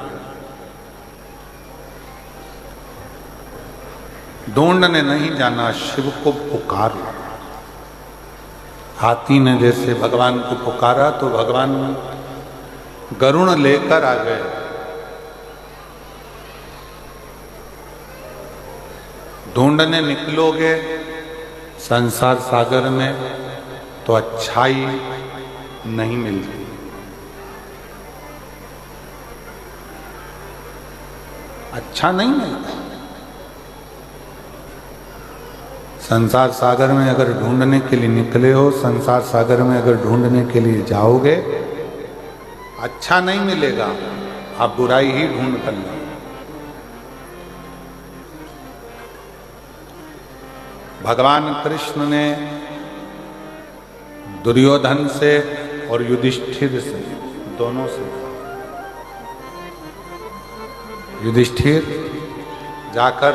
ढूंढ ने नहीं जाना, शिव को पुकार। हाथी ने जैसे भगवान को पुकारा तो भगवान गरुण लेकर आ गए। ढूंढने निकलोगे संसार सागर में तो अच्छाई नहीं मिलती। अच्छा नहीं मिलता। संसार सागर में अगर ढूंढने के लिए निकले हो, संसार सागर में अगर ढूंढने के लिए जाओगे, अच्छा नहीं मिलेगा, आप बुराई ही ढूंढ कर लो। भगवान कृष्ण ने दुर्योधन से और युधिष्ठिर से, दोनों से, युधिष्ठिर जाकर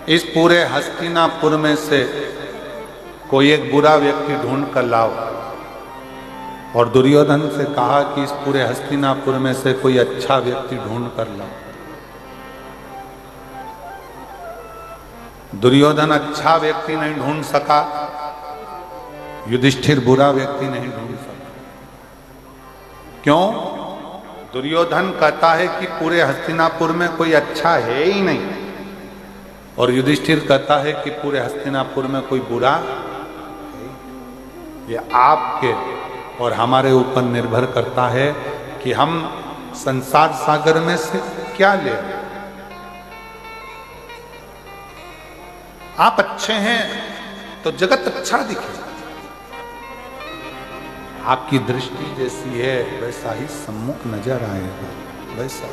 इस पूरे हस्तिनापुर में से कोई एक बुरा व्यक्ति ढूंढ कर लाओ, और दुर्योधन से कहा कि इस पूरे हस्तिनापुर में से कोई अच्छा व्यक्ति ढूंढ कर लाओ। दुर्योधन अच्छा व्यक्ति नहीं ढूंढ सका, युधिष्ठिर बुरा व्यक्ति नहीं ढूंढ सका। क्यों? दुर्योधन कहता है कि पूरे हस्तिनापुर में कोई अच्छा है ही नहीं, और युधिष्ठिर कहता है कि पूरे हस्तिनापुर में कोई बुरा है। ये आपके और हमारे ऊपर निर्भर करता है कि हम संसार सागर में से क्या ले। आप अच्छे हैं तो जगत अच्छा दिखे, आपकी दृष्टि जैसी है वैसा ही सम्मुख नजर आएगा, वैसा।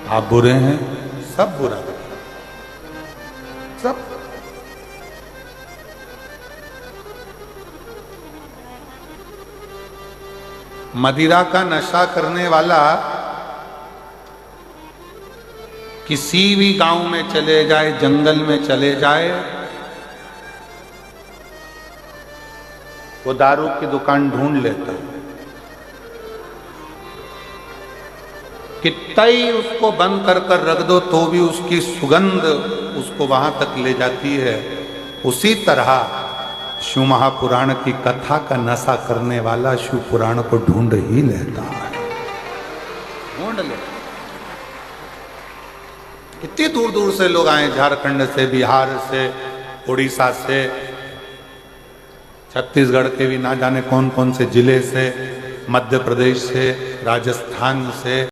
आप बुरे हैं, सब बुरा, सब। मदिरा का नशा करने वाला किसी भी गांव में चले जाए, जंगल में चले जाए, वो दारू की दुकान ढूंढ लेता है। कितना ही उसको बंद कर कर रख दो तो भी उसकी सुगंध उसको वहां तक ले जाती है। उसी तरह शिव महापुराण की कथा का नशा करने वाला शिव पुराण को ढूंढ ही लेता है, ढूंढ लेता। कितनी दूर दूर से लोग आए, झारखंड से, बिहार से, उड़ीसा से, छत्तीसगढ़ के भी ना जाने कौन कौन से जिले से, मध्य प्रदेश से, राजस्थान से,